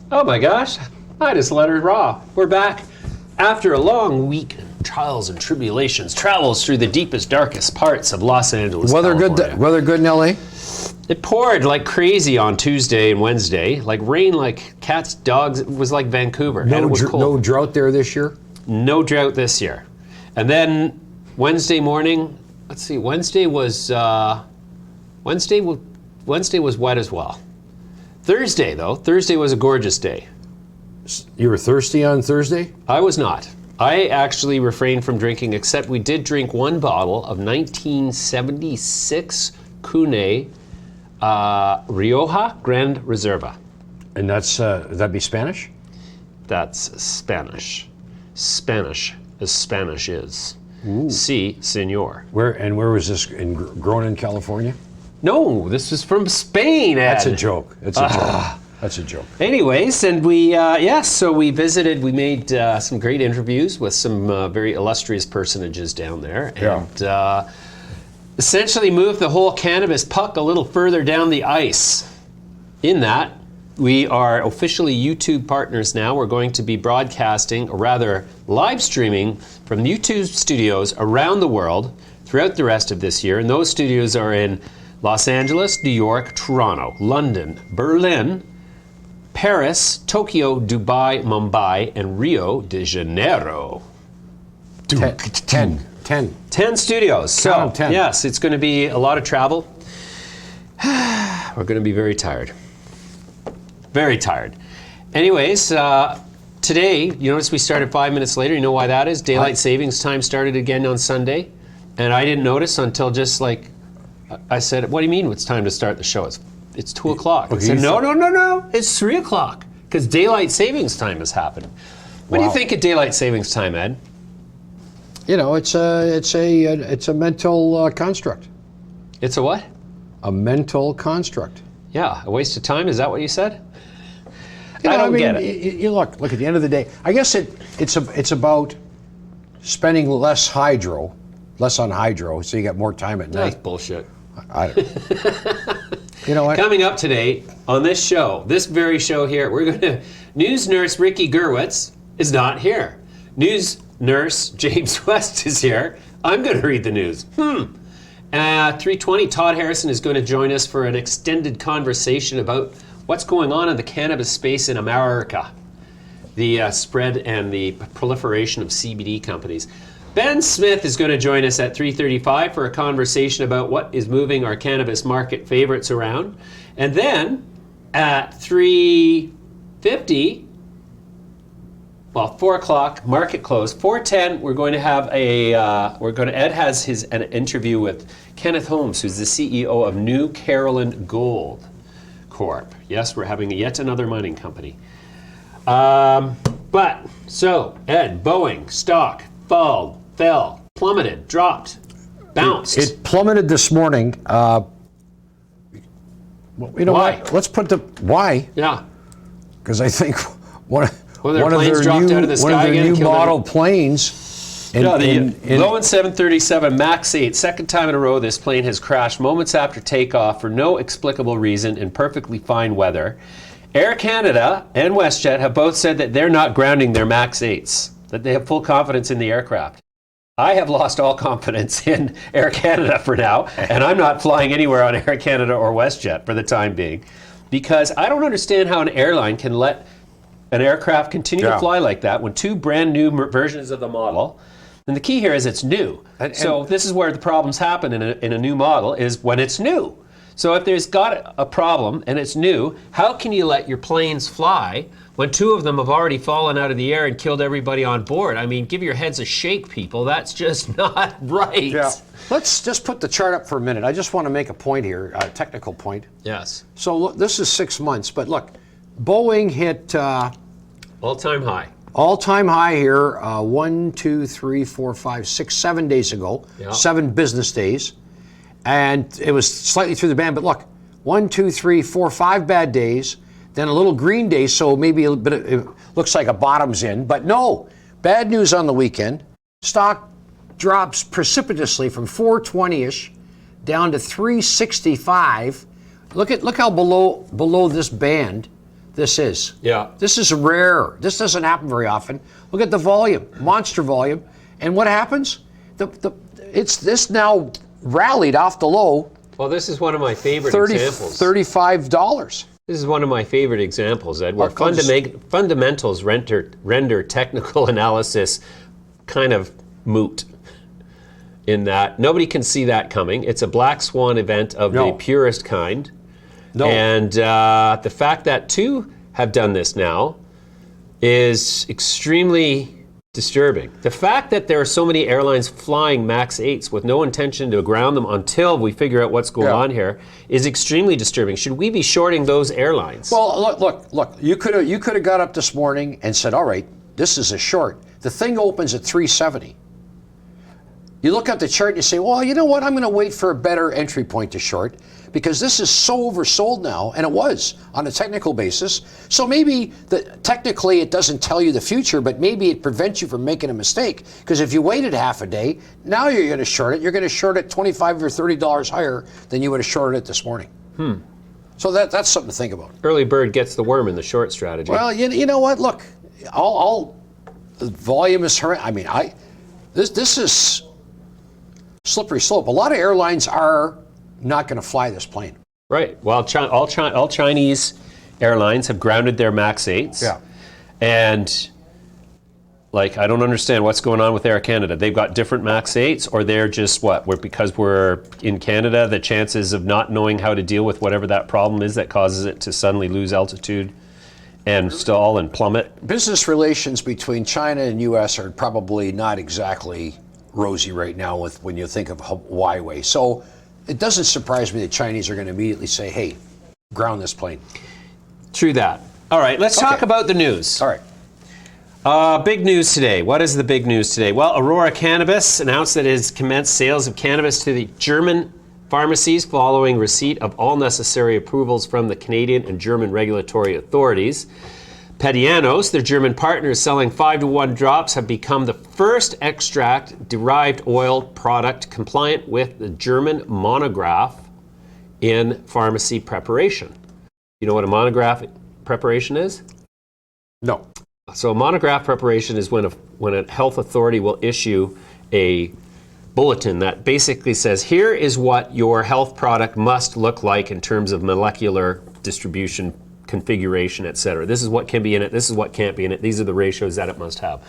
Oh my gosh, Midas Letter RAW. We're back after a long week of trials and tribulations, travels through the deepest, darkest parts of Los Angeles, California. Weather good in LA? It poured like crazy on Tuesday and Wednesday, like rain like cats, dogs. It was like Vancouver, and it was cold. No drought there this year? No drought this year. And then Wednesday morning, let's see, Wednesday was wet as well. Thursday was a gorgeous day. You were thirsty on Thursday? I was not. I actually refrained from drinking, except we did drink one bottle of 1976 Cune Rioja Grand Reserva. And that's, would that be Spanish? That's Spanish. Spanish as Spanish is. Ooh. Si, senor. Where was this, grown in California? No, this is from Spain, Ed. That's a joke. That's a joke. That's a joke. Anyways, and we, so we visited, we made some great interviews with some very illustrious personages down there. And essentially moved the whole cannabis puck a little further down the ice. In that, we are officially YouTube partners now. We're going to be broadcasting, or rather live streaming, from YouTube studios around the world throughout the rest of this year. And those studios are in Los Angeles, New York, Toronto, London, Berlin, Paris, Tokyo, Dubai, Mumbai, and Rio de Janeiro. 10 studios. So, 10. Yes, it's going to be a lot of travel. We're going to be very tired. Very tired. Anyways, today, you notice we started 5 minutes later. You know why that is? Daylight savings time started again on Sunday. And I didn't notice until just like, I said, what do you mean it's time to start the show? It's 2 o'clock. I said, no, it's 3 o'clock because daylight savings time has happened. What do you think of daylight savings time, Ed? You know, it's a mental construct. It's a what? A mental construct. Yeah, a waste of time. Is that what you said? You know, I don't get it. You look at the end of the day. I guess it's about spending less on hydro, so you got more time at night. That's bullshit. I don't You know what? Coming up today on this show, this very show here, we're going to. News nurse Ricky Gerwitz is not here. News nurse James West is here. I'm going to read the news. 3:20, Todd Harrison is going to join us for an extended conversation about what's going on in the cannabis space in America, the spread and the proliferation of CBD companies. Ben Smith is going to join us at 3:35 for a conversation about what is moving our cannabis market favorites around. And then at 3:50, 4 o'clock, market close. 4:10, we're going to have Ed has an interview with Kenneth Holmes, who's the CEO of New Carolin Gold Corp. Yes, we're having yet another mining company. Ed, Boeing stock fell, plummeted, dropped, bounced. It plummeted this morning. You know why? What? Let's put the why. Yeah. Because I think one of their new model planes. The Boeing 737 MAX 8, second time in a row this plane has crashed moments after takeoff for no explicable reason in perfectly fine weather. Air Canada and WestJet have both said that they're not grounding their MAX 8s, that they have full confidence in the aircraft. I have lost all confidence in Air Canada for now, and I'm not flying anywhere on Air Canada or WestJet for the time being, because I don't understand how an airline can let an aircraft continue to fly like that when two brand new versions of the model, and the key here is it's new. So this is where the problems happen in a new model, is when it's new. So if there's got a problem and it's new, how can you let your planes fly when two of them have already fallen out of the air and killed everybody on board? I mean, give your heads a shake, people. That's just not right. Yeah. Let's just put the chart up for a minute. I just want to make a point here, a technical point. Yes. So look, this is 6 months, but look, Boeing hit all-time high. All-time high here, 1, 2, 3, 4, 5, 6, 7 days ago, 7 business days. And it was slightly through the band, but look, 1, 2, 3, 4, 5 bad days, then a little green day, so maybe a bit it looks like a bottom's in, but no, bad news on the weekend. Stock drops precipitously from 420-ish down to 365. Look how below this band this is. Yeah. This is rare. This doesn't happen very often. Look at the volume, monster volume. And what happens? It's this now rallied off the low. Well, this is one of my favorite examples. $35. This is one of my favorite examples, Ed, where fundamentals render technical analysis kind of moot. In that nobody can see that coming. It's a black swan event of the purest kind. No. And the fact that two have done this now is extremely disturbing. The fact that there are so many airlines flying MAX 8s with no intention to ground them until we figure out what's going on here is extremely disturbing. Should we be shorting those airlines? Well, look. You could have got up this morning and said, all right, this is a short. The thing opens at 370. You look at the chart and you say, well, you know what? I'm going to wait for a better entry point to short because this is so oversold now, and it was on a technical basis. So maybe technically it doesn't tell you the future, but maybe it prevents you from making a mistake because if you waited half a day, now you're going to short it. You're going to short it $25 or $30 higher than you would have shorted it this morning. So that's something to think about. Early bird gets the worm in the short strategy. Well, you know what? Look, the volume is horrendous. I mean, this is slippery slope. A lot of airlines are not going to fly this plane. Right. Well, all Chinese airlines have grounded their MAX 8s. Yeah. And, I don't understand what's going on with Air Canada. They've got different MAX 8s, or they're just because we're in Canada, the chances of not knowing how to deal with whatever that problem is that causes it to suddenly lose altitude and stall and plummet. Business relations between China and U.S. are probably not exactly rosy right now when you think of Huawei. So it doesn't surprise me that Chinese are going to immediately say, hey, ground this plane. True that. All right, let's talk about the news. All right. Big news today. What is the big news today? Well, Aurora Cannabis announced that it has commenced sales of cannabis to the German pharmacies following receipt of all necessary approvals from the Canadian and German regulatory authorities. Pedianos, their German partners selling 5-to-1 drops, have become the first extract-derived oil product compliant with the German monograph in pharmacy preparation. You know what a monograph preparation is? No. So a monograph preparation is when a health authority will issue a bulletin that basically says, here is what your health product must look like in terms of molecular distribution, configuration, etc. This is what can be in it. This is what can't be in it. These are the ratios that it must have.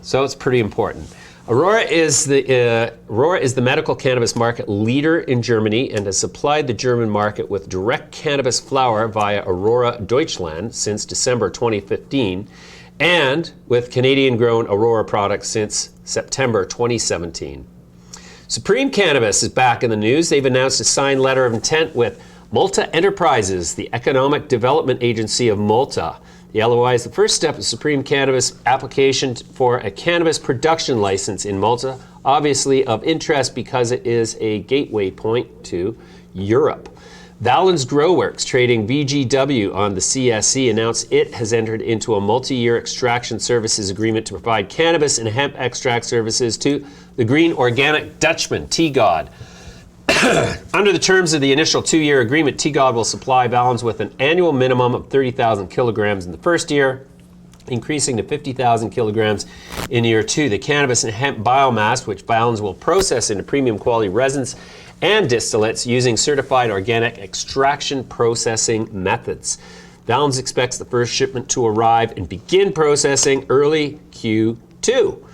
So it's pretty important. Aurora is the medical cannabis market leader in Germany and has supplied the German market with direct cannabis flower via Aurora Deutschland since December 2015 and with Canadian-grown Aurora products since September 2017. Supreme Cannabis is back in the news. They've announced a signed letter of intent with Malta Enterprises, the economic development agency of Malta. The LOI is the first step of Supreme Cannabis application for a cannabis production license in Malta, obviously of interest because it is a gateway point to Europe. Valens GroWorks, trading VGW on the CSE, announced it has entered into a multi-year extraction services agreement to provide cannabis and hemp extract services to the Green Organic Dutchman, TGOD. Under the terms of the initial 2-year agreement, TGOD will supply Valens with an annual minimum of 30,000 kilograms in the first year, increasing to 50,000 kilograms in year 2. The cannabis and hemp biomass, which Valens will process into premium quality resins and distillates using certified organic extraction processing methods. Valens expects the first shipment to arrive and begin processing early Q2.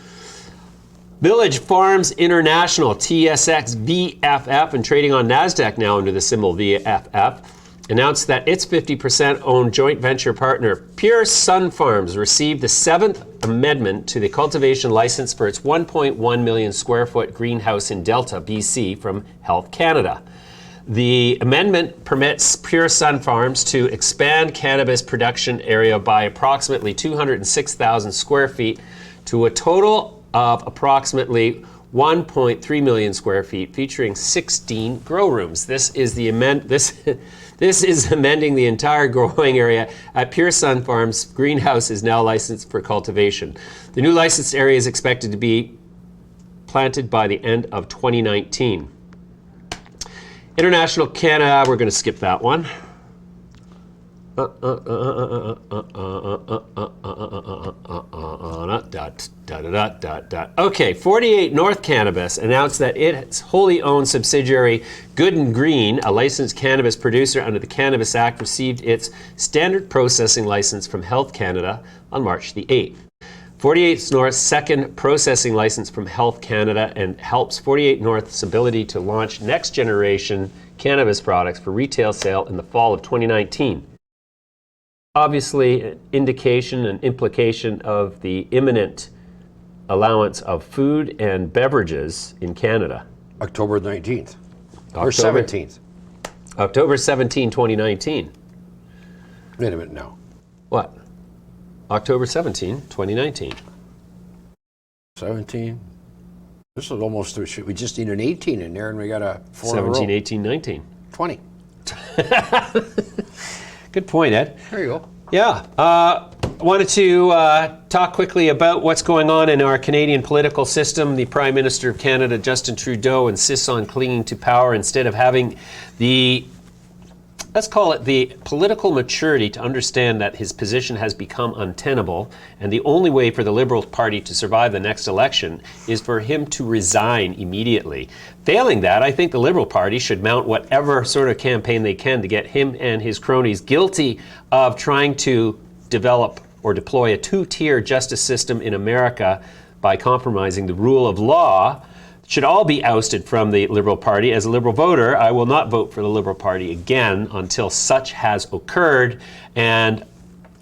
Village Farms International, TSX VFF, and trading on NASDAQ now under the symbol VFF, announced that its 50% owned joint venture partner, Pure Sun Farms, received the 7th amendment to the cultivation license for its 1.1 million square foot greenhouse in Delta, BC, from Health Canada. The amendment permits Pure Sun Farms to expand cannabis production area by approximately 206,000 square feet to a total of approximately 1.3 million square feet, featuring 16 grow rooms. This is amending the entire growing area at Pure Sun Farms. Greenhouse is now licensed for cultivation. The new licensed area is expected to be planted by the end of 2019. International Canada, we're going to skip that one. Okay, 48 North Cannabis announced that its wholly owned subsidiary Good and Green, a licensed cannabis producer under the Cannabis Act, received its standard processing license from Health Canada on March the 8th. 48 North's second processing license from Health Canada and helps 48 North's ability to launch next generation cannabis products for retail sale in the fall of 2019. Obviously, an indication and implication of the imminent allowance of food and beverages in Canada. October 19th. Or 17th. October 17, 2019. Wait a minute now. What? October 17, 2019. 17. This is almost, we just need an 18 in there and we got a 4 in a row. 17, 18, 19. 20. Good point, Ed. There you go. Yeah. Wanted to talk quickly about what's going on in our Canadian political system. The Prime Minister of Canada, Justin Trudeau, insists on clinging to power instead of having the, let's call it the political maturity to understand that his position has become untenable, and the only way for the Liberal Party to survive the next election is for him to resign immediately. Failing that, I think the Liberal Party should mount whatever sort of campaign they can to get him and his cronies guilty of trying to develop or deploy a two-tier justice system in America by compromising the rule of law. Should all be ousted from the Liberal Party. As a Liberal voter, I will not vote for the Liberal Party again until such has occurred. And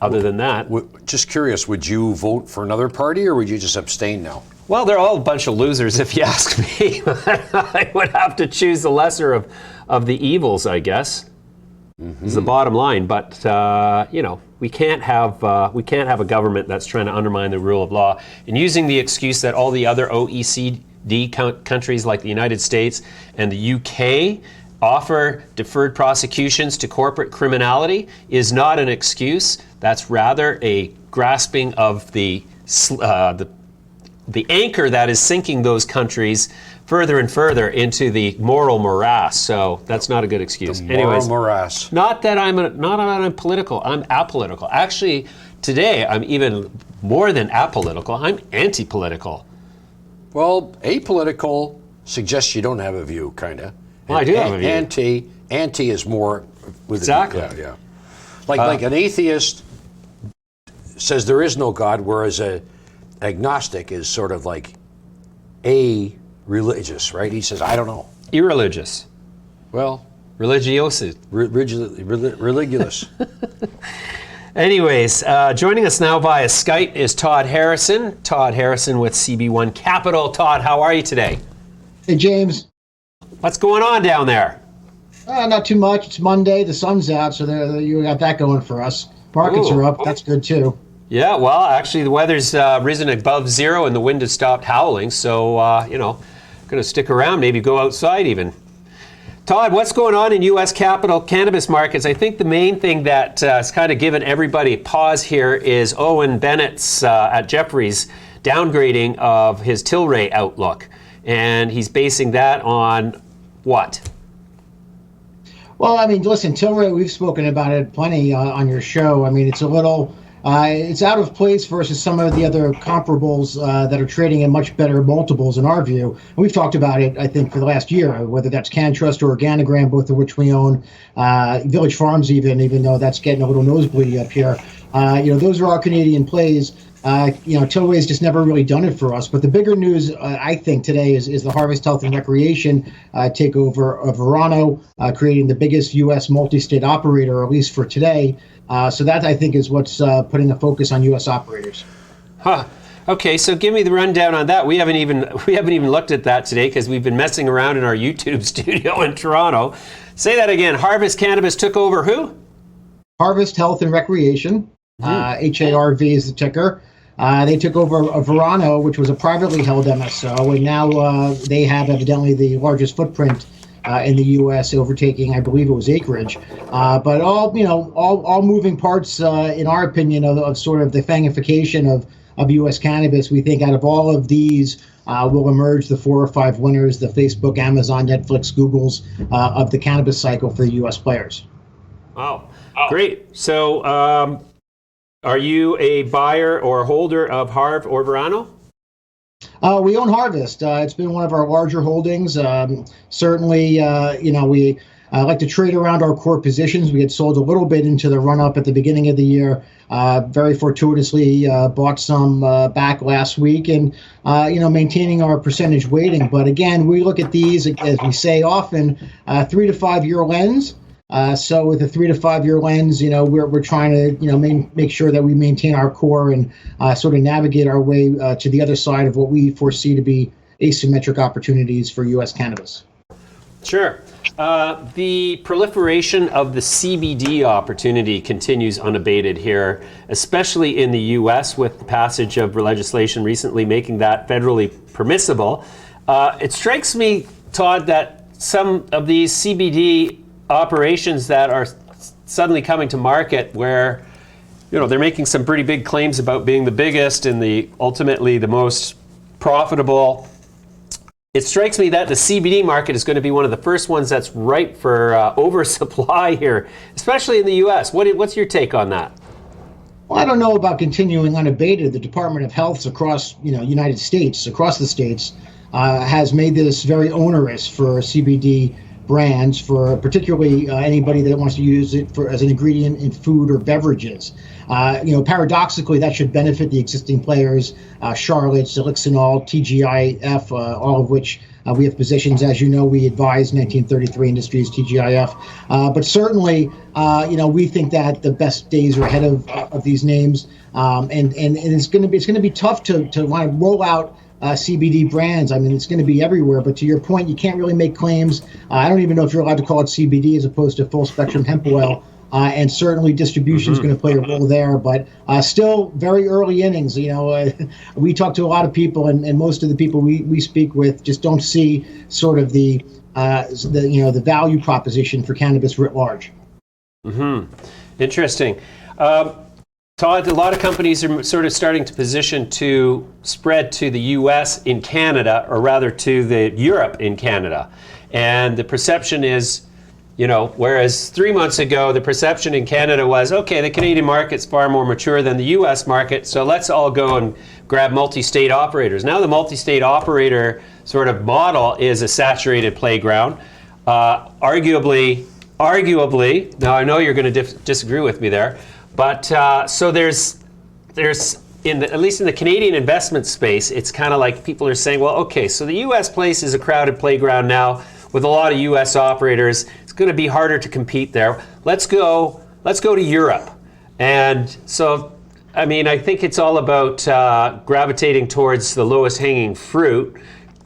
other than that... Just curious, would you vote for another party or would you just abstain now? Well, they're all a bunch of losers if you ask me. I would have to choose the lesser of the evils, I guess. Mm-hmm. Is the bottom line. But, you know, we can't have a government that's trying to undermine the rule of law and using the excuse that all the other OECD countries like the United States and the UK offer deferred prosecutions to corporate criminality is not an excuse. That's rather a grasping of the anchor that is sinking those countries further and further into the moral morass. So that's not a good excuse. The moral morass. Not that I'm political. I'm apolitical. Actually, today I'm even more than apolitical. I'm anti-political. Well, apolitical suggests you don't have a view, kind of. Well, I do have a view. Anti is more... Exactly. Yeah. Like an atheist says there is no God, whereas an agnostic is sort of like a-religious, right? He says, I don't know. Irreligious. Well... Religiosus. Religulous. Anyways, joining us now via Skype is Todd Harrison. Todd Harrison with CB1 Capital. Todd, how are you today? Hey, James. What's going on down there? Not too much. It's Monday. The sun's out, so you got that going for us. Markets are up. That's good, too. Yeah, well, actually, the weather's risen above zero and the wind has stopped howling. So, you know, going to stick around, maybe go outside even. Todd, what's going on in U.S. capital cannabis markets? I think the main thing that has kind of given everybody pause here is Owen Bennett's at Jefferies downgrading of his Tilray outlook. And he's basing that on what? Well, I mean, listen, Tilray, we've spoken about it plenty on your show. I mean, it's a little... it's out of place versus some of the other comparables that are trading in much better multiples in our view. And we've talked about it, I think, for the last year, whether that's CanTrust or Organigram, both of which we own, Village Farms even though that's getting a little nosebleed up here. You know, those are our Canadian plays. You know, Tilray has just never really done it for us. But the bigger news, I think, today is the Harvest Health and Recreation takeover of Verano, creating the biggest U.S. multi-state operator, at least for today. So that, I think, is what's putting a focus on U.S. operators. Huh. Okay, so give me the rundown on that. We haven't even looked at that today because we've been messing around in our YouTube studio in Toronto. Say that again. Harvest Cannabis took over who? Harvest Health and Recreation. HARV is the ticker. They took over Verano, which was a privately held MSO, and now they have evidently the largest footprint in the U.S., overtaking, I believe it was acreage. But all moving parts, in our opinion, of sort of the fangification of U.S. cannabis. We think out of all of these will emerge the 4 or 5 winners, the Facebook, Amazon, Netflix, Googles of the cannabis cycle for the U.S. players. Wow. Great. So are you a buyer or holder of HARV or Verano? We own Harvest. It's been one of our larger holdings. Certainly, we like to trade around our core positions. We had sold a little bit into the run-up at the beginning of the year. Very fortuitously bought some back last week, and maintaining our percentage weighting. But again, we look at these, as we say often, 3 to 5 year lens. So with a 3 to 5 year lens, we're trying to make sure that we maintain our core and sort of navigate our way to the other side of what we foresee to be asymmetric opportunities for U.S. cannabis. Sure. The proliferation of the CBD opportunity continues unabated here, especially in the U.S. with the passage of legislation recently making that federally permissible. It strikes me, Todd, that some of these CBD operations that are suddenly coming to market where, they're making some pretty big claims about being the biggest and ultimately the most profitable. It strikes me that the CBD market is going to be one of the first ones that's ripe for oversupply here, especially in the U.S. What's your take on that? Well, I don't know about continuing unabated. The Department of Health across, United States, across the states, has made this very onerous for CBD brands, for particularly anybody that wants to use it as an ingredient in food or beverages. Paradoxically, that should benefit the existing players, Charlotte's, Elixinol, TGIF, all of which we have positions. As you know, we advise 1933 Industries, TGIF. But certainly, we think that the best days are ahead of these names, and it's going to be tough to want to roll out CBD brands. I mean, it's going to be everywhere. But to your point, you can't really make claims. I don't even know if you're allowed to call it CBD as opposed to full spectrum hemp oil. And certainly distribution is going to play a role there. But still very early innings. We talk to a lot of people, and most of the people we speak with just don't see sort of the value proposition for cannabis writ large. Interesting. Todd, a lot of companies are sort of starting to position to spread to the U.S. in Canada, or rather to the Europe in Canada. And the perception is, whereas 3 months ago, the perception in Canada was, okay, the Canadian market's far more mature than the U.S. market, so let's all go and grab multi-state operators. Now the multi-state operator sort of model is a saturated playground. Arguably, now I know you're going to disagree with me there, but so there's at least in the Canadian investment space, it's kind of like people are saying, well, okay, so the U.S. place is a crowded playground now with a lot of U.S. operators. It's going to be harder to compete there. Let's go to Europe. And so, I think it's all about gravitating towards the lowest hanging fruit.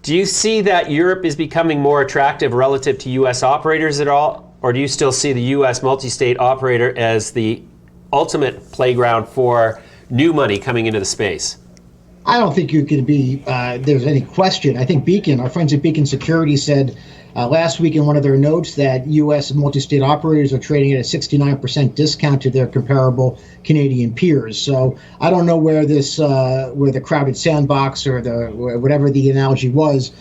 Do you see that Europe is becoming more attractive relative to U.S. operators at all? Or do you still see the U.S. multi-state operator as the ultimate playground for new money coming into the space? I don't think you could be, there's any question. I think Beacon, our friends at Beacon Security said last week in one of their notes that U.S. multi-state operators are trading at a 69% discount to their comparable Canadian peers. So I don't know where where the crowded sandbox or whatever the analogy was.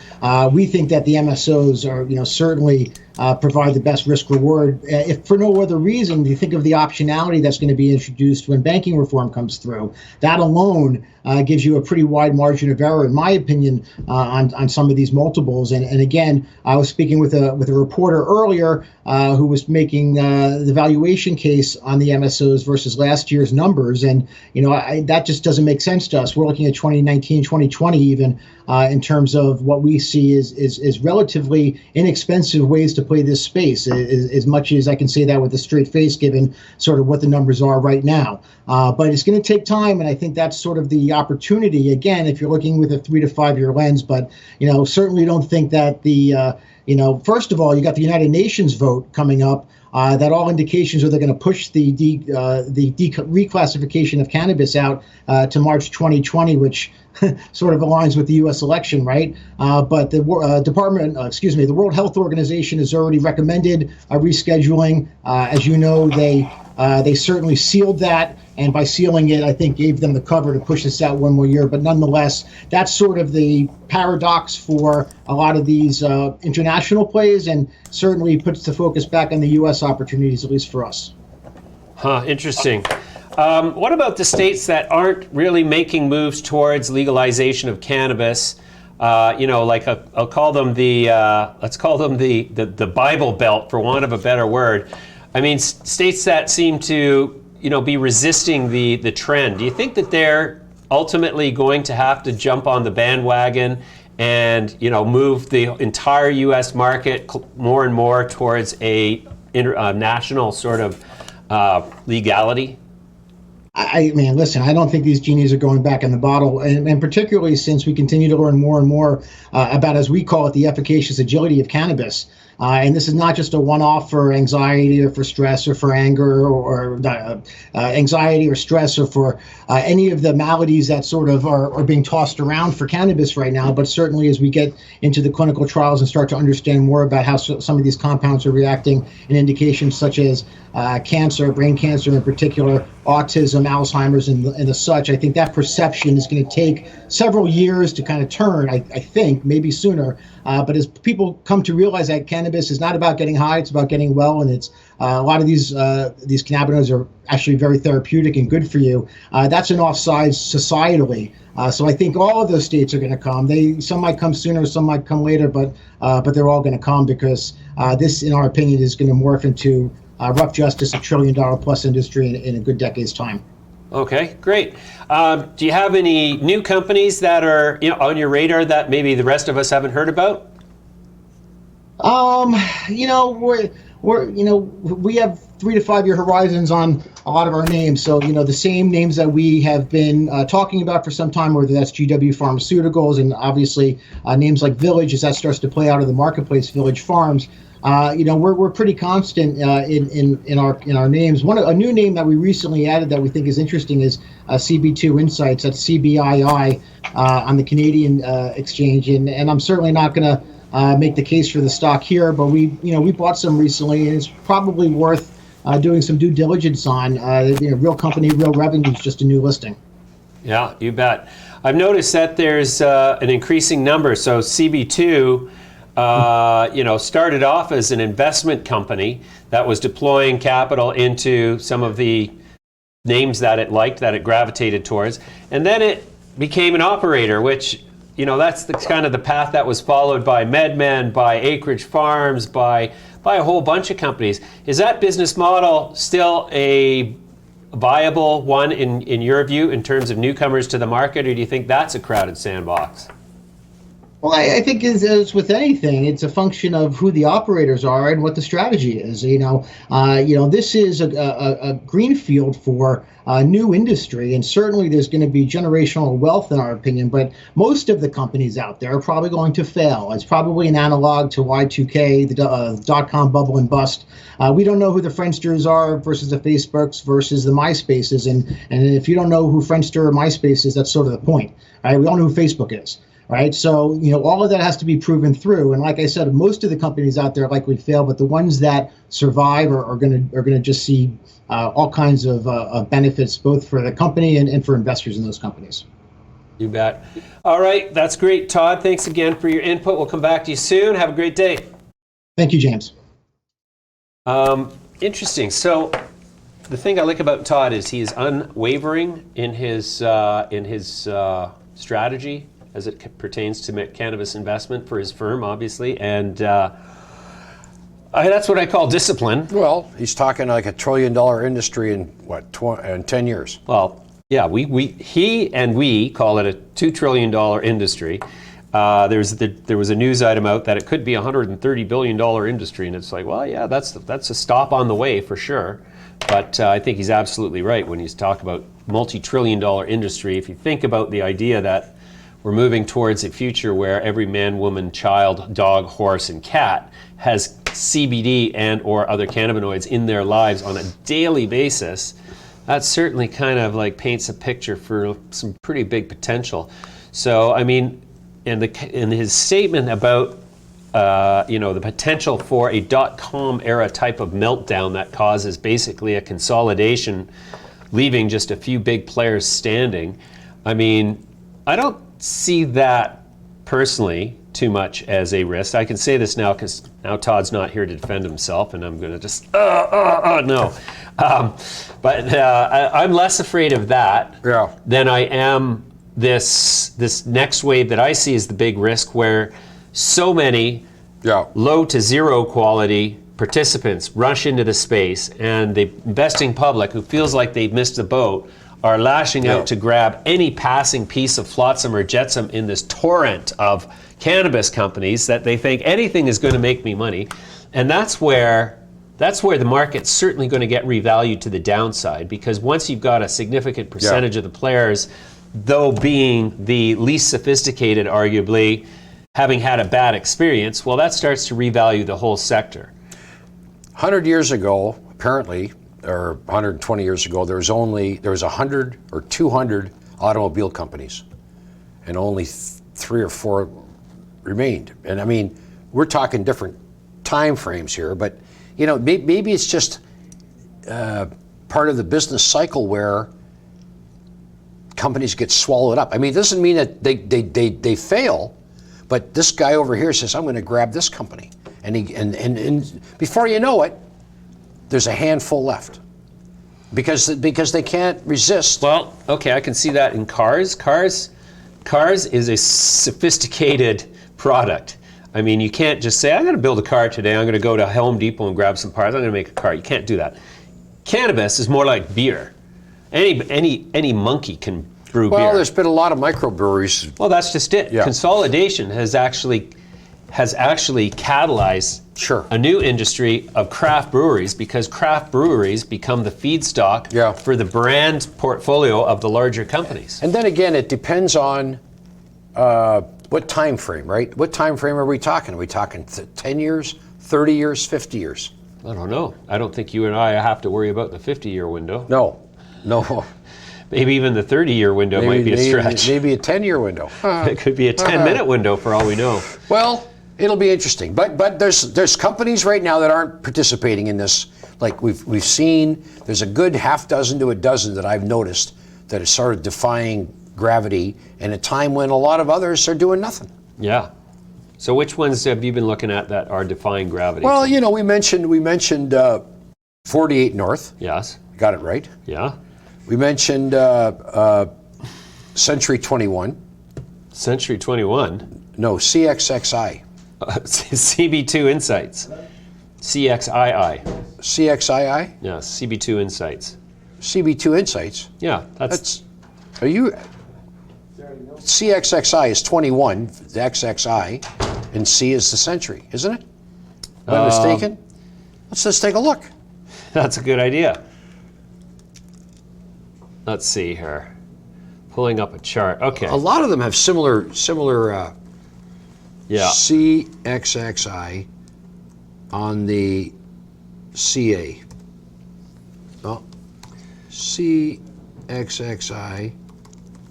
We think that the MSOs are, certainly provide the best risk reward. If for no other reason, you think of the optionality that's going to be introduced when banking reform comes through. That alone gives you a pretty wide margin of error, in my opinion, on some of these multiples. And again, I was speaking with a reporter earlier who was making the valuation case on the MSOs versus last year's numbers, and that just doesn't make sense to us. We're looking at 2019, 2020 even in terms of what we see is relatively inexpensive ways to play this space, as much as I can say that with a straight face, given sort of what the numbers are right now. But it's going to take time, and I think that's sort of the opportunity, again, if you're looking with a 3 to 5 year lens. But, certainly don't think that first of all, you got the United Nations vote coming up. That all indications are they're going to push the reclassification of cannabis out to March 2020, which sort of aligns with the U.S. election, right? But the the World Health Organization has already recommended a rescheduling. As you know, they certainly sealed that, and by sealing it, I think gave them the cover to push this out one more year. But nonetheless, that's sort of the paradox for a lot of these international plays, and certainly puts the focus back on the U.S. opportunities, at least for us. Huh, interesting. What about the states that aren't really making moves towards legalization of cannabis? Like I'll call them let's call them the Bible Belt, for want of a better word. I mean, states that seem to, be resisting the trend. Do you think that they're ultimately going to have to jump on the bandwagon and, move the entire U.S. market more and more towards a national sort of legality? I mean, listen, I don't think these genies are going back in the bottle, and particularly since we continue to learn more and more about, as we call it, the efficacious agility of cannabis. And this is not just a one-off for anxiety or for stress or for anger or anxiety or stress or for any of the maladies that sort of are being tossed around for cannabis right now. But certainly as we get into the clinical trials and start to understand more about how some of these compounds are reacting in indications such as cancer, brain cancer in particular, autism, Alzheimer's, and the such, I think that perception is going to take several years to kind of turn, I think, maybe sooner. But as people come to realize that cannabis is not about getting high, it's about getting well, and it's a lot of these cannabinoids are actually very therapeutic and good for you. That's an offside societally. So I think all of those states are going to come. Some might come sooner, some might come later, but they're all going to come because this, in our opinion, is going to morph into rough justice, $1 trillion plus industry in a good decade's time. Okay, great. Do you have any new companies that are on your radar that maybe the rest of us haven't heard about? We have 3 to 5 year horizons on a lot of our names. So, the same names that we have been talking about for some time, whether that's GW Pharmaceuticals and obviously names like Village, as that starts to play out in the marketplace, Village Farms. We're pretty constant in our names. A new name that we recently added that we think is interesting is CB2 Insights. That's CBII on the Canadian exchange, and I'm certainly not going to make the case for the stock here, but we bought some recently, and it's probably worth doing some due diligence on. Real company, real revenues, just a new listing. Yeah, you bet. I've noticed that there's an increasing number. So CB2. Started off as an investment company that was deploying capital into some of the names that it liked, that it gravitated towards. And then it became an operator, which, that's kind of the path that was followed by MedMen, by Acreage Farms, by a whole bunch of companies. Is that business model still a viable one in your view in terms of newcomers to the market, or do you think that's a crowded sandbox? Well, I think as with anything, it's a function of who the operators are and what the strategy is. This is a greenfield for new industry, and certainly there's going to be generational wealth in our opinion. But most of the companies out there are probably going to fail. It's probably an analog to Y2K, the dot-com bubble and bust. We don't know who the Friendsters are versus the Facebooks versus the MySpaces, and if you don't know who Friendster or MySpace is, that's sort of the point. Right? We all know who Facebook is. Right. So, all of that has to be proven through. And like I said, most of the companies out there likely fail, but the ones that survive are going to just see all kinds of benefits, both for the company and for investors in those companies. You bet. All right. That's great, Todd. Thanks again for your input. We'll come back to you soon. Have a great day. Thank you, James. Interesting. So the thing I like about Todd is he is unwavering in his strategy as it pertains to cannabis investment for his firm, obviously, and that's what I call discipline. Well, he's talking like $1 trillion industry in in 10 years. Well, yeah, he and we call it a $2 trillion industry. There was a news item out that it could be a $130 billion industry, and it's like, well, yeah, that's a stop on the way for sure. But I think he's absolutely right when he's talking about multi-trillion-dollar industry. If you think about the idea that we're moving towards a future where every man, woman, child, dog, horse, and cat has CBD and or other cannabinoids in their lives on a daily basis, that certainly kind of like paints a picture for some pretty big potential. So, I mean, in his statement about the potential for a dot-com era type of meltdown that causes basically a consolidation, leaving just a few big players standing, I mean, I don't see that personally too much as a risk. I can say this now because now Todd's not here to defend himself, and I'm going to just no. But I'm less afraid of that than I am this next wave that I see as the big risk, where so many low to zero quality participants rush into the space, and the investing public, who feels like they've missed the boat, are lashing out to grab any passing piece of flotsam or jetsam in this torrent of cannabis companies that they think anything is going to make me money. And that's where the market's certainly going to get revalued to the downside, because once you've got a significant percentage of the players, though being the least sophisticated, arguably, having had a bad experience, well, that starts to revalue the whole sector. 100 years ago, apparently, or 120 years ago, there was 100 or 200 automobile companies, and only 3 or 4 remained. And I mean, we're talking different time frames here, but you know, maybe it's just part of the business cycle where companies get swallowed up. I mean, it doesn't mean that they fail, but this guy over here says, I'm going to grab this company. And before you know it, there's a handful left because they can't resist. Well, okay, I can see that in cars. Cars is a sophisticated product. I mean, you can't just say, I'm going to build a car today. I'm going to go to Home Depot and grab some parts. I'm going to make a car. You can't do that. Cannabis is more like beer. Any monkey can brew beer. Well, there's been a lot of microbreweries. Well, that's just it. Yeah. Consolidation has actually catalyzed a new industry of craft breweries, because craft breweries become the feedstock for the brand portfolio of the larger companies. And then again, it depends on what time frame, right? What time frame are we talking? Are we talking 10 years, 30 years, 50 years? I don't know. I don't think you and I have to worry about the 50-year window. No. Maybe even the 30-year window might be a stretch. Maybe a 10-year window. It could be a 10-minute window for all we know. Well, it'll be interesting. But there's companies right now that aren't participating in this. Like we've seen, there's a good half dozen to a dozen that I've noticed that are sort of defying gravity in a time when a lot of others are doing nothing. Yeah. So which ones have you been looking at that are defying gravity? Well, you know, we mentioned 48 North. Yes. Got it right. Yeah. We mentioned Century 21. Century 21? No, CXXI. CB2 Insights. CXII. CXII? Yeah, CB2 Insights. CB2 Insights? Yeah, that's are you... CXXI is 21, the XXI, and C is the Century, isn't it? Am I mistaken? Let's just take a look. That's a good idea. Let's see here. Pulling up a chart. Okay. A lot of them have similar yeah. CXXI on the CA. Oh, CXXI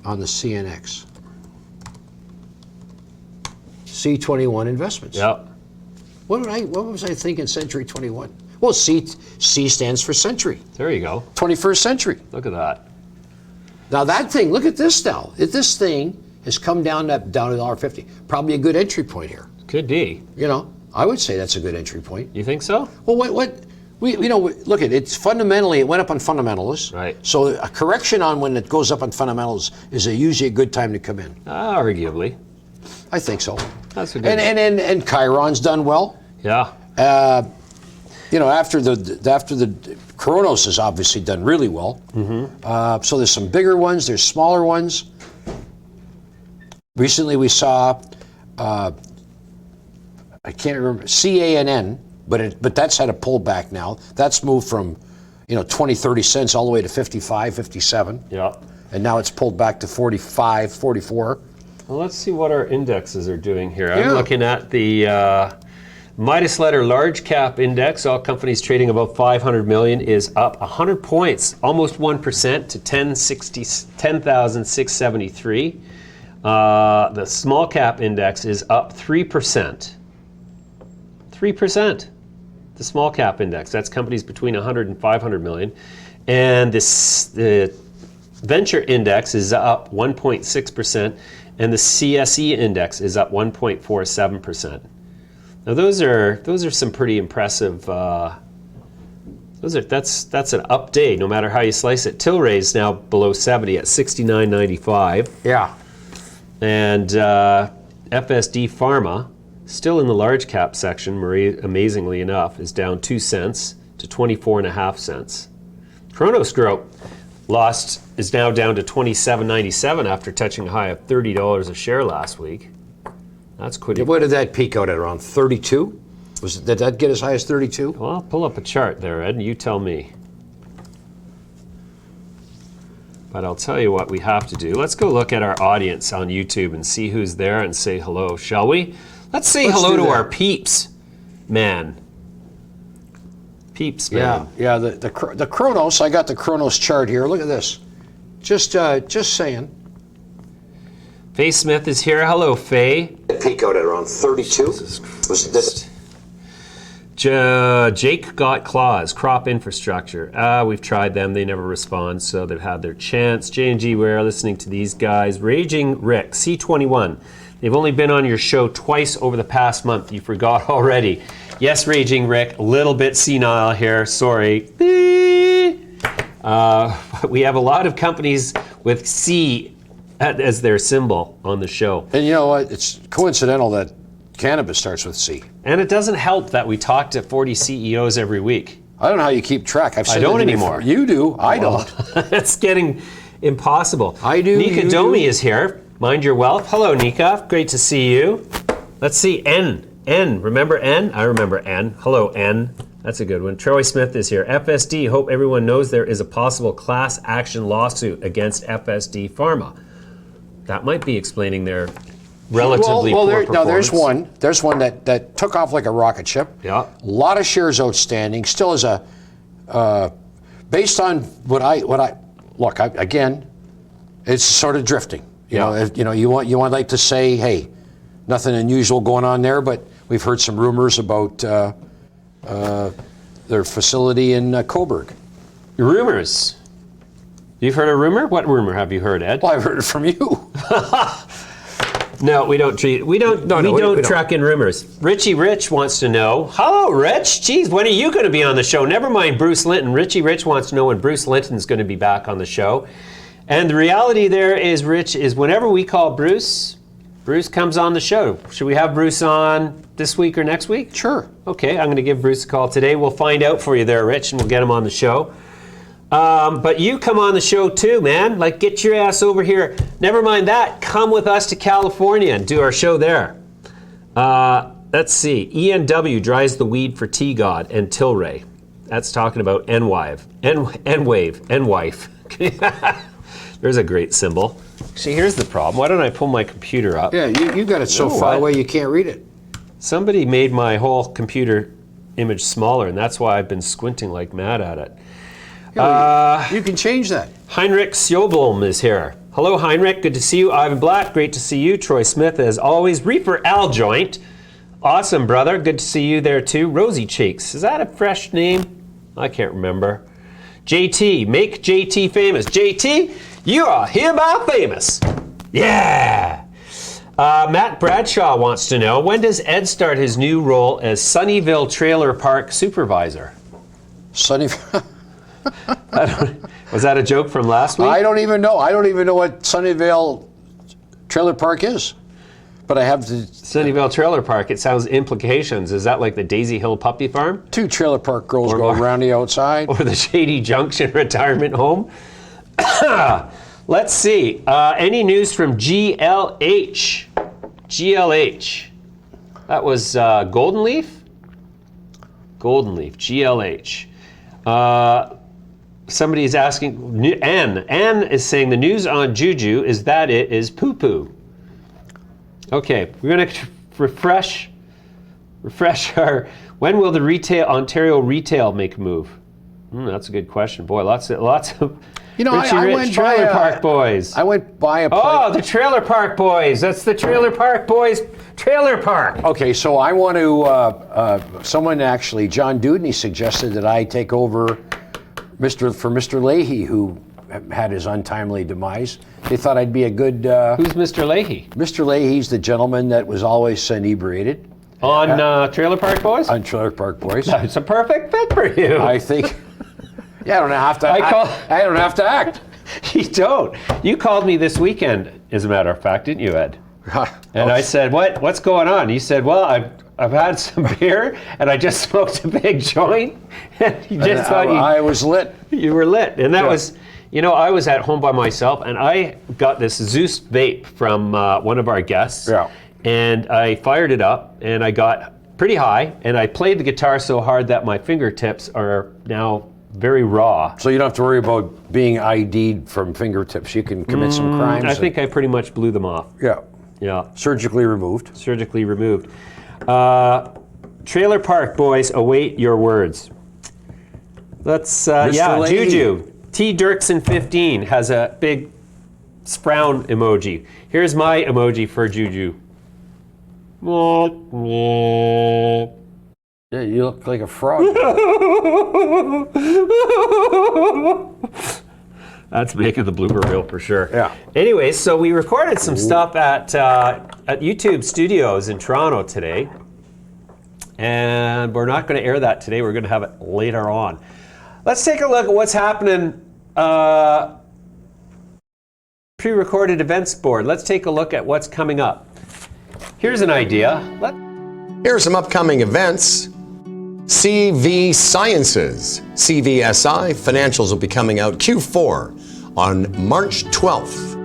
on the CNX. C21 Investments. Yep. What was I thinking? Century 21. Well, C stands for Century. There you go. 21st century. Look at that. Now that thing, look at this now. This thing has come down to $1.50. Probably a good entry point here. Could be. You know, I would say that's a good entry point. You think so? Well, look at it. It's fundamentally, it went up on fundamentals. Right. So a correction on when it goes up on fundamentals is usually a good time to come in. Arguably. I think so. That's a good. And Chiron's done well. Yeah. You know, after the Kronos has obviously done really well. Mm-hmm. So there's some bigger ones, there's smaller ones. Recently we saw, I can't remember, CANN, but that's had a pullback now. That's moved from, 20, 30 cents all the way to 55, 57. Yeah. And now it's pulled back to 45, 44. Well, let's see what our indexes are doing here. I'm looking at the Midas Letter Large Cap Index. All companies trading above 500 million is up 100 points, almost 1% to 10,673. The Small Cap Index is up 3%. 3%. The Small Cap Index. That's companies between 100 and 500 million. And the venture index is up 1.6%, and the CSE index is up 1.47%. Now those are some pretty impressive. That's an up day, no matter how you slice it. Tilray is now below 70 at 69.95. Yeah. And FSD Pharma, still in the large cap section, amazingly enough, is down 2 cents to 24.5 cents. Kronos Growth is now down to 27.97 after touching a high of $30 a share last week. That's pretty. What did that peak out at? Around 32? Did that get as high as 32? Well, I'll pull up a chart there, Ed, and you tell me. But I'll tell you what we have to do. Let's go look at our audience on YouTube and see who's there and say hello, shall we? Let's say hello to our peeps, man. Peeps, man. Yeah. The Kronos. I got the Kronos chart here. Look at this. Just saying. Faye Smith is here. Hello, Faye. Peak out at around 32. Jake got claws, crop infrastructure. We've tried them. They never respond, so they've had their chance. J&G, we're listening to these guys. Raging Rick, C21. They've only been on your show twice over the past month. You forgot already. Yes, Raging Rick, a little bit senile here. Sorry. We have a lot of companies with C as their symbol on the show. And you know what? It's coincidental that cannabis starts with C. And it doesn't help that we talk to 40 CEOs every week. I don't know how you keep track. I don't anymore. You do. I don't. It's getting impossible. I do. Nika Domi is here. Mind your wealth. Hello, Nika. Great to see you. Let's see. N. Remember N? I remember N. Hello, N. That's a good one. Troy Smith is here. FSD. Hope everyone knows there is a possible class action lawsuit against FSD Pharma. That might be explaining their relatively poor performance. No, there's one that took off like a rocket ship. Yeah. A lot of shares outstanding. Still is a based on what I look. Again, it's sort of drifting. You know, you want like to say, hey, nothing unusual going on there, but we've heard some rumors about their facility in Coburg. Rumors. You've heard a rumor? What rumor have you heard, Ed? Well, I've heard it from you. No, we don't track in rumors. Richie Rich wants to know. Hello, Rich. Geez, when are you going to be on the show? Never mind Bruce Linton. Richie Rich wants to know when Bruce Linton's going to be back on the show. And the reality there is, Rich, is whenever we call Bruce comes on the show. Should we have Bruce on this week or next week? Sure. Okay, I'm going to give Bruce a call today. We'll find out for you there, Rich, and we'll get him on the show. But you come on the show too, man. Like, get your ass over here. Never mind that. Come with us to California and do our show there. Let's see. ENW dries the weed for TGOD and Tilray. That's talking about N-Wave. N-Wife. There's a great symbol. See, here's the problem. Why don't I pull my computer up? Yeah, you got it so far away you can't read it. Somebody made my whole computer image smaller, and that's why I've been squinting like mad at it. You can change that. Heinrich Sjoblom is here. Hello, Heinrich. Good to see you. Ivan Black. Great to see you. Troy Smith, as always. Reaper Al Joint. Awesome, brother. Good to see you there, too. Rosie Cheeks. Is that a fresh name? I can't remember. JT. Make JT famous. JT, you are hereby famous. Yeah. Matt Bradshaw wants to know, when does Ed start his new role as Sunnyvale Trailer Park Supervisor? Sunnyvale... Was that a joke from last week? I don't even know. I don't even know what Sunnyvale Trailer Park is. But I have to... Sunnyvale Trailer Park, it sounds implications. Is that like the Daisy Hill Puppy Farm? 2 trailer park girls go around the outside. Or the Shady Junction Retirement Home? Let's see. Any news from GLH? GLH. That was Golden Leaf? Golden Leaf, GLH. Somebody is asking, Ann is saying the news on Juju is that it is poo-poo. Okay, we're going to refresh our, when will the Ontario retail make a move? That's a good question. Boy, lots of you know, Richie Rich, Trailer Park Boys. I went by a Oh, the Trailer Park Boys. That's the Trailer Park Boys Trailer Park. Okay, so I want to, someone actually, John Dudney suggested that I take over for Mr. Leahy, who had his untimely demise. They thought I'd be a good... Who's Mr. Leahy? Mr. Leahy's the gentleman that was always inebriated. On Trailer Park Boys? On Trailer Park Boys. It's a perfect fit for you. I think... Yeah, I don't have to. I don't have to act. You don't. You called me this weekend, as a matter of fact, didn't you, Ed? And I said, "What's going on?" You said, "Well, I've had some beer and I just smoked a big joint." And you just thought I was lit. You were lit, and that was, I was at home by myself, and I got this Zeus vape from one of our guests. Yeah. And I fired it up, and I got pretty high, and I played the guitar so hard that my fingertips are now very raw. So you don't have to worry about being ID'd from fingertips. You can commit some crimes. I think I pretty much blew them off. Yeah. Yeah. Surgically removed. Surgically removed. Trailer Park Boys await your words. Let's, Leahy. Juju. T. Dirksen 15 has a big frown emoji. Here's my emoji for Juju. Yeah, you look like a frog. That's making the blooper reel for sure. Yeah. Anyways, so we recorded some stuff at YouTube Studios in Toronto today. And we're not going to air that today. We're going to have it later on. Let's take a look at what's happening. Pre-recorded events board. Let's take a look at what's coming up. Here's an idea. Here are some upcoming events. CV Sciences, CVSI financials will be coming out Q4 on March 12th.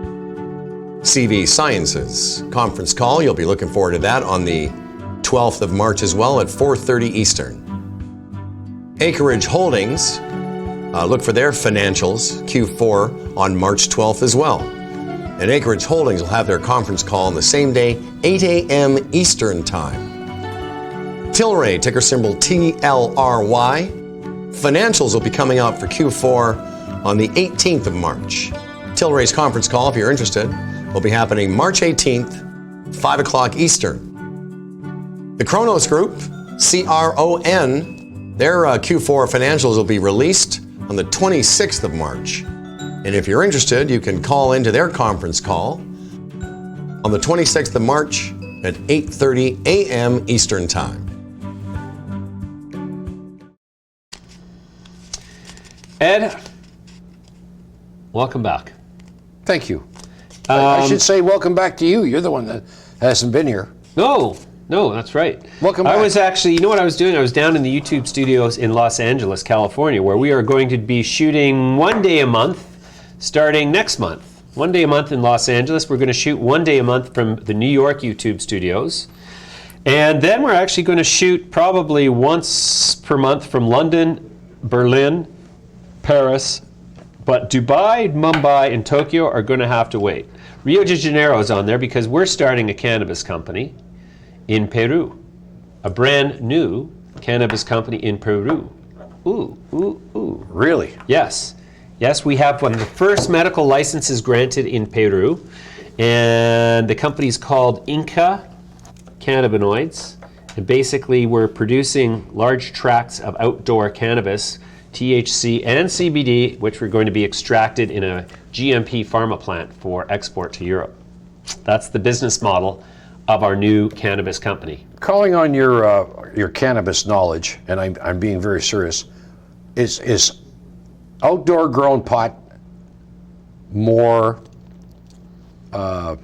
CV Sciences conference call, you'll be looking forward to that on the 12th of March as well at 4:30 Eastern. Acreage Holdings, look for their financials Q4 on March 12th as well. And Acreage Holdings will have their conference call on the same day, 8 a.m. Eastern Time. Tilray, ticker symbol TLRY. Financials will be coming out for Q4 on the 18th of March. Tilray's conference call, if you're interested, will be happening March 18th, 5 o'clock Eastern. The Kronos Group, CRON, their Q4 financials will be released on the 26th of March. And if you're interested, you can call into their conference call on the 26th of March at 8:30 a.m. Eastern Time. Ed, welcome back. Thank you. I should say welcome back to you. You're the one that hasn't been here. No, that's right. Welcome back. I was actually, you know what I was doing? I was down in the YouTube studios in Los Angeles, California, where we are going to be shooting 1 day a month starting next month. 1 day a month in Los Angeles. We're going to shoot 1 day a month from the New York YouTube studios. And then we're actually going to shoot probably once per month from London, Berlin, Paris, but Dubai, Mumbai, and Tokyo are going to have to wait. Rio de Janeiro is on there because we're starting a cannabis company in Peru. A brand new cannabis company in Peru. Ooh. Really? Yes, we have one of the first medical licenses granted in Peru, and the company is called Inca Cannabinoids. And basically, we're producing large tracts of outdoor cannabis, THC and CBD, which are going to be extracted in a GMP pharma plant for export to Europe. That's the business model of our new cannabis company. Calling on your cannabis knowledge, and I'm being very serious, is outdoor grown pot more, I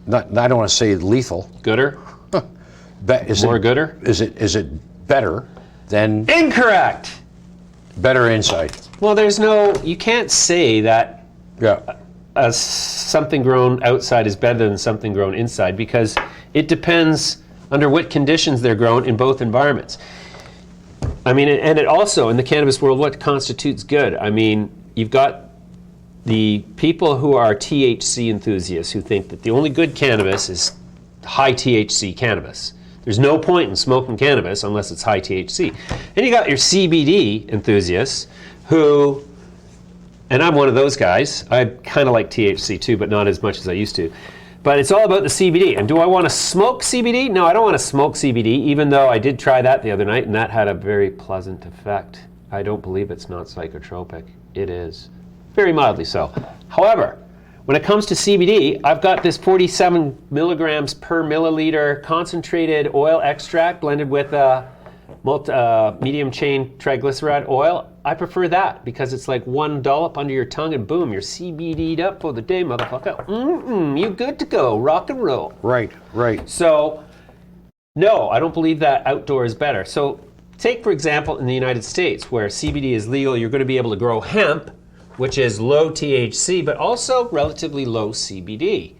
don't want to say lethal. Gooder? Gooder? Is it better than... Incorrect! Better inside. Well, you can't say that something grown outside is better than something grown inside, because it depends under what conditions they're grown in both environments. I mean, and it also, in the cannabis world, what constitutes good? I mean, you've got the people who are THC enthusiasts who think that the only good cannabis is high THC cannabis. There's no point in smoking cannabis unless it's high THC. And you got your CBD enthusiasts who, and I'm one of those guys, I kind of like THC too, but not as much as I used to. But it's all about the CBD. And do I want to smoke CBD? No, I don't want to smoke CBD, even though I did try that the other night, and that had a very pleasant effect. I don't believe it's not psychotropic. It is. very mildly so. However, when it comes to CBD, I've got this 47 milligrams per milliliter concentrated oil extract blended with medium chain triglyceride oil. I prefer that because it's like one dollop under your tongue and boom, you're CBD'd up for the day, motherfucker. You good to go, rock and roll. Right. So, no, I don't believe that outdoor is better. So, take for example in the United States where CBD is legal, you're going to be able to grow hemp, which is low THC, but also relatively low CBD.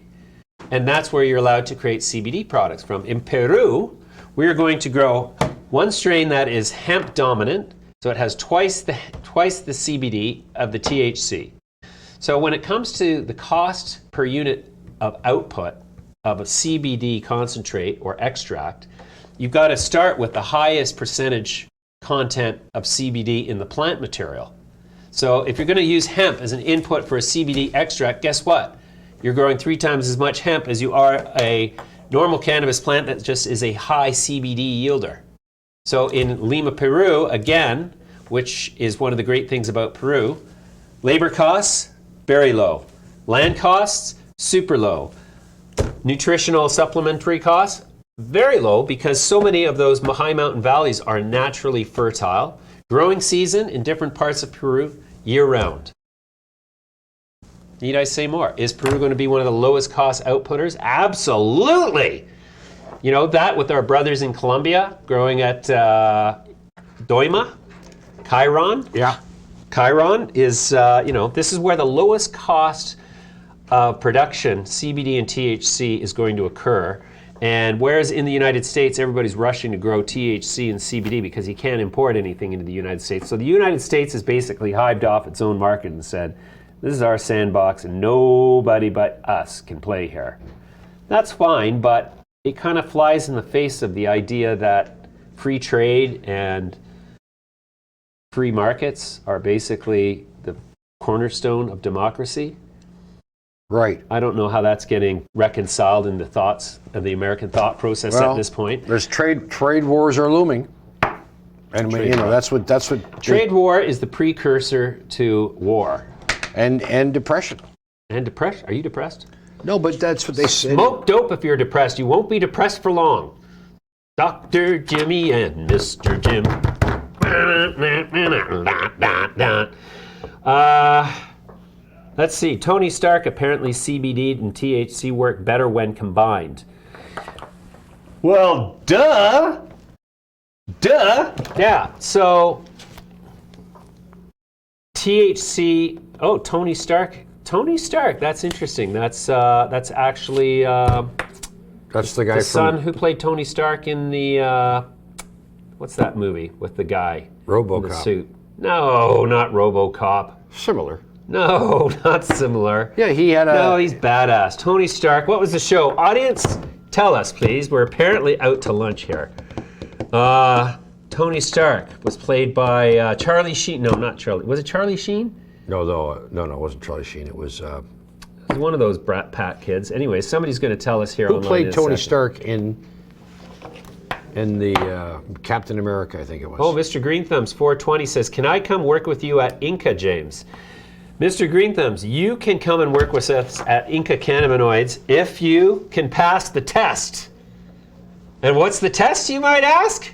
And that's where you're allowed to create CBD products from. In Peru, we're going to grow one strain that is hemp dominant, so it has twice the CBD of the THC. So when it comes to the cost per unit of output of a CBD concentrate or extract, you've got to start with the highest percentage content of CBD in the plant material. So if you're going to use hemp as an input for a CBD extract, guess what? You're growing 3 times as much hemp as you are a normal cannabis plant that just is a high CBD yielder. So in Lima, Peru, again, which is one of the great things about Peru, labor costs, very low. Land costs, super low. Nutritional supplementary costs, very low because so many of those high mountain valleys are naturally fertile. Growing season in different parts of Peru, year-round. Need I say more? Is Peru going to be one of the lowest cost outputters? Absolutely! You know, that with our brothers in Colombia growing at Doima, Chiron. Yeah. Chiron is, this is where the lowest cost of production, CBD and THC, is going to occur. And whereas in the United States, everybody's rushing to grow THC and CBD because you can't import anything into the United States. So the United States has basically hived off its own market and said, this is our sandbox and nobody but us can play here. That's fine, but it kind of flies in the face of the idea that free trade and free markets are basically the cornerstone of democracy. Right. I don't know how that's getting reconciled in the thoughts of the American thought process at this point. There's trade wars are looming, and that's what trade war is the precursor to war and depression. And depression. Are you depressed? No, but that's what they said. Smoke dope if you're depressed. You won't be depressed for long. Dr. Jimmy and Mr. Jim. Let's see. Tony Stark apparently CBD and THC work better when combined. Well, duh. Yeah. So THC. Oh, Tony Stark. Tony Stark. That's interesting. That's actually that's the guy the son who played Tony Stark in the what's that movie with the guy RoboCop. in the suit? No, not RoboCop. Similar. No, not similar. Yeah, he had a. No, he's badass. Tony Stark. What was the show? Audience, tell us, please. We're apparently out to lunch here. Tony Stark was played by Charlie Sheen. No, not Charlie. Was it Charlie Sheen? No, it wasn't Charlie Sheen. It was. It was one of those Brat Pack kids. Anyway, somebody's going to tell us here. Who played Tony Stark in the Captain America? I think it was. Oh, Mr. Green Thumbs 420 says, "Can I come work with you at Inca, James?" Mr. Green Thumbs, you can come and work with us at Inca Cannabinoids if you can pass the test. And what's the test, you might ask?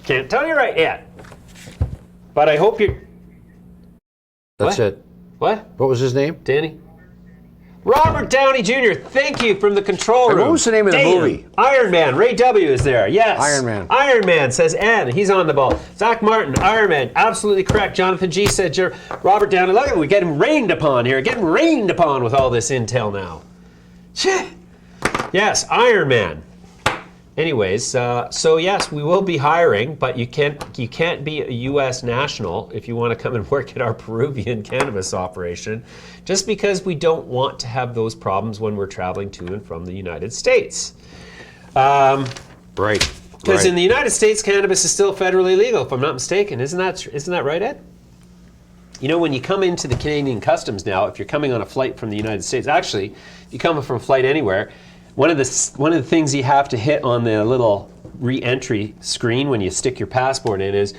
Can't tell you right yet. But I hope you're... That's it. What? What was his name? Danny? Robert Downey Jr., thank you from the control room. What was the name of the movie? Iron Man. Ray W. is there. Yes. Iron Man. Iron Man says N. He's on the ball. Zach Martin, Iron Man. Absolutely correct. Jonathan G. said Robert Downey. Look at it. We're getting rained upon here. Getting rained upon with all this intel now. Shit. Yes, Iron Man. Anyways, so yes, we will be hiring, but you can't be a U.S. national if you want to come and work at our Peruvian cannabis operation, just because we don't want to have those problems when we're traveling to and from the United States. Right. Because in the United States, cannabis is still federally legal, if I'm not mistaken. Isn't that right, Ed? You know, when you come into the Canadian Customs now, if you're coming on a flight from the United States, actually, if you come from a flight anywhere, one of the things you have to hit on the little re-entry screen when you stick your passport in is,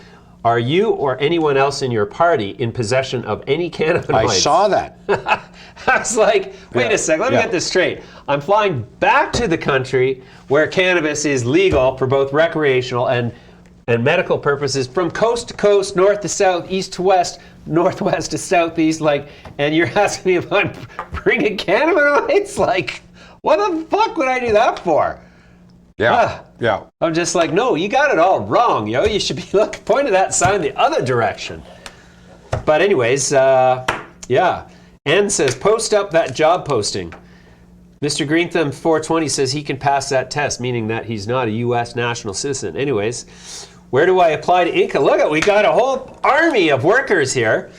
Are you or anyone else in your party in possession of any cannabinoids? I saw that. I was like, wait a second, let me get this straight. I'm flying back to the country where cannabis is legal for both recreational and medical purposes from coast to coast, north to south, east to west, northwest to southeast, and you're asking me if I'm bringing cannabinoids? Like, what the fuck would I do that for? Yeah, yeah. I'm just like, no, you got it all wrong, yo. You should be pointing that sign the other direction. But anyways, yeah. Ann says, post up that job posting. Mr. Greenthumb 420 says he can pass that test, meaning that he's not a U.S. national citizen. Anyways, where do I apply to Inca? Look at, we got a whole army of workers here.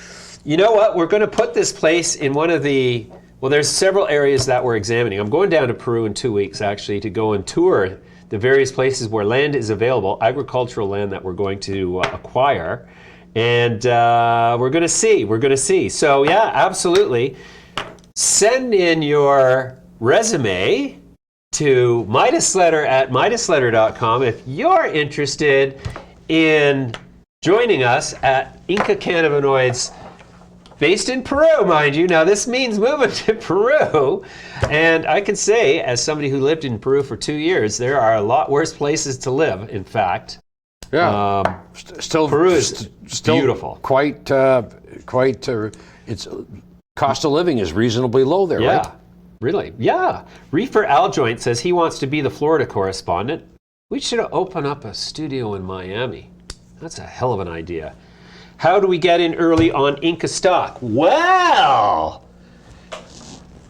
You know what? We're going to put this place in one of the, well, there's several areas that we're examining. I'm going down to Peru in 2 weeks, actually, to go and tour the various places where land is available, agricultural land that we're going to acquire. And we're going to see. So, yeah, absolutely. Send in your resume to Midas Letter at MidasLetter.com if you're interested in joining us at Inca Cannabinoids, based in Peru, mind you. Now, this means moving to Peru. And I can say, as somebody who lived in Peru for 2 years, there are a lot worse places to live, in fact. Yeah. Peru is still beautiful. Quite, it's cost of living is reasonably low there, right? Yeah, really. Yeah. Reefer Aljoint says he wants to be the Florida correspondent. We should open up a studio in Miami. That's a hell of an idea. How do we get in early on Inca stock? Well,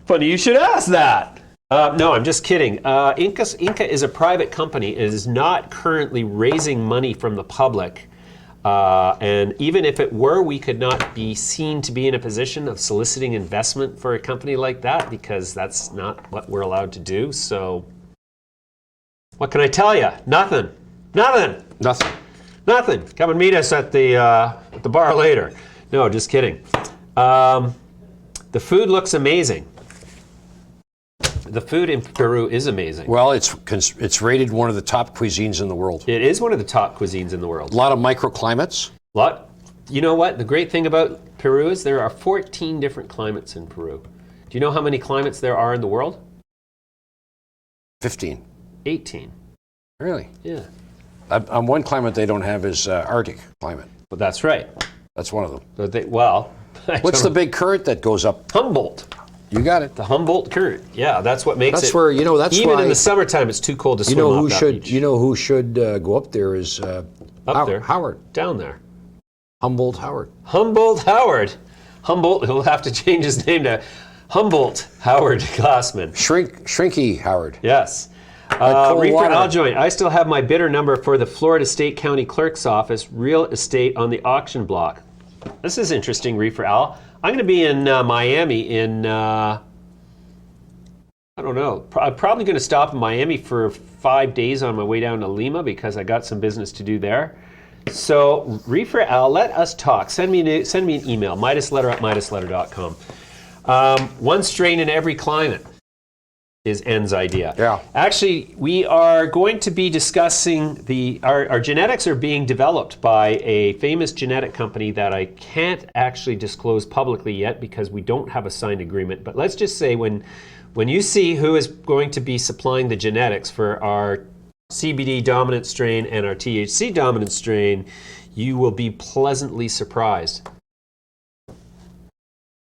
funny you should ask that. No, I'm just kidding. Inca is a private company. It is not currently raising money from the public. And even if it were, we could not be seen to be in a position of soliciting investment for a company like that, because that's not what we're allowed to do. So what can I tell you? Nothing. Come and meet us at the bar later. No, just kidding. The food looks amazing. The food in Peru is amazing. Well, it's rated one of the top cuisines in the world. It is one of the top cuisines in the world. A lot of microclimates. You know what? The great thing about Peru is there are 14 different climates in Peru. Do you know how many climates there are in the world? 15. 18. Really? Yeah. On one climate they don't have is Arctic climate. Well, that's right. That's one of them. What's the big current that goes up? Humboldt. You got it. The Humboldt current. Yeah, that's what makes it. That's where, that's even why, in the summertime it's too cold to swim off that beach. You know who should go up there is Howard. Down there. Humboldt Howard. Humboldt, he'll have to change his name to Humboldt Howard Glassman. Shrinky Howard. Yes. Reefer Aljoint, I still have my bidder number for the Florida State County Clerk's Office real estate on the auction block. This is interesting, Reefer Al. I'm going to be in Miami in, I don't know, I'm probably going to stop in Miami for 5 days on my way down to Lima because I got some business to do there. So, Reefer Al, let us talk. Send me an email, MidasLetter at MidasLetter.com. One strain in every climate is N's idea. Yeah. Actually, we are going to be discussing our genetics are being developed by a famous genetic company that I can't actually disclose publicly yet because we don't have a signed agreement. But let's just say when you see who is going to be supplying the genetics for our CBD dominant strain and our THC dominant strain, you will be pleasantly surprised.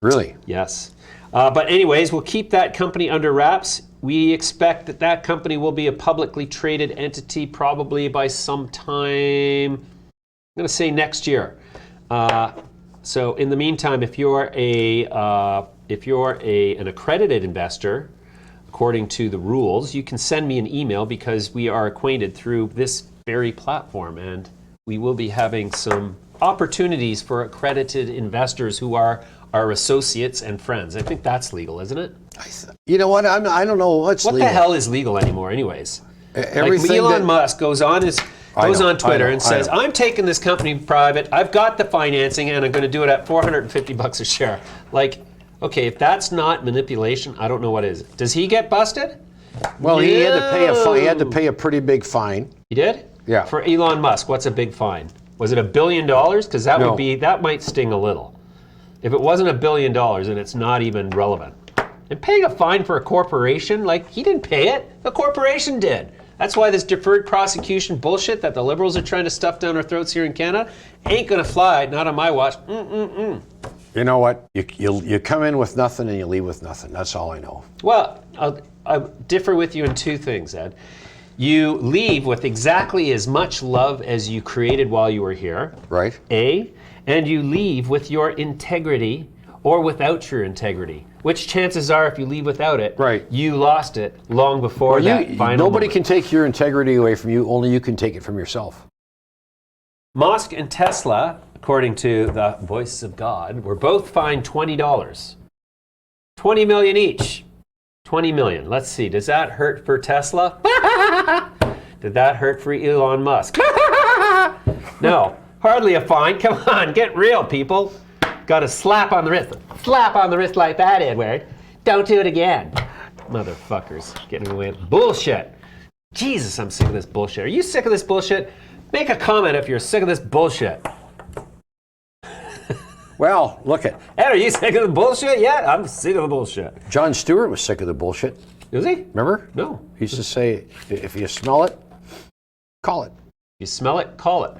Really? Yes. But anyways, we'll keep that company under wraps. We expect that company will be a publicly traded entity probably by some time, I'm going to say next year. So in the meantime, if you're an accredited investor, according to the rules, you can send me an email because we are acquainted through this very platform, and we will be having some opportunities for accredited investors who are our associates and friends. I think that's legal, isn't it? You know what? I don't know what's legal. What the hell is legal anymore, anyways? Everything like Elon Musk goes on Twitter and says, "I'm taking this company private. I've got the financing, and I'm going to do it at $450 a share." Like, okay, if that's not manipulation, I don't know what is. Does he get busted? Well, he had to pay a pretty big fine. He did? Yeah. For Elon Musk, what's a big fine? Was it $1 billion? Because that No. would be, that might sting a little. If it wasn't $1 billion, then it's not even relevant. And paying a fine for a corporation, like, he didn't pay it, the corporation did. That's why this deferred prosecution bullshit that the Liberals are trying to stuff down our throats here in Canada ain't gonna fly, not on my watch. You know what? You come in with nothing and you leave with nothing. That's all I know. Well, I'll differ with you in two things, Ed. You leave with exactly as much love as you created while you were here. Right. A, and you leave with your integrity or without your integrity. Which chances are, if you leave without it, right, you lost it long before that final Nobody moment. can take your integrity away from you. Only you can take it from yourself. Musk and Tesla, according to the voice of God, were both fined $20. 20 million each. 20 million. Let's see. Does that hurt for Tesla? Did that hurt for Elon Musk? No. Hardly a fine. Come on, get real, people. Got a slap on the wrist. Slap on the wrist like that, Edward. Don't do it again. Motherfuckers getting away with bullshit. Jesus, I'm sick of this bullshit. Are you sick of this bullshit? Make a comment if you're sick of this bullshit. Well, look at Ed, are you sick of the bullshit yet? I'm sick of the bullshit. John Stewart was sick of the bullshit. Is he? Remember? No. He used to say, if you smell it, call it. You smell it, call it.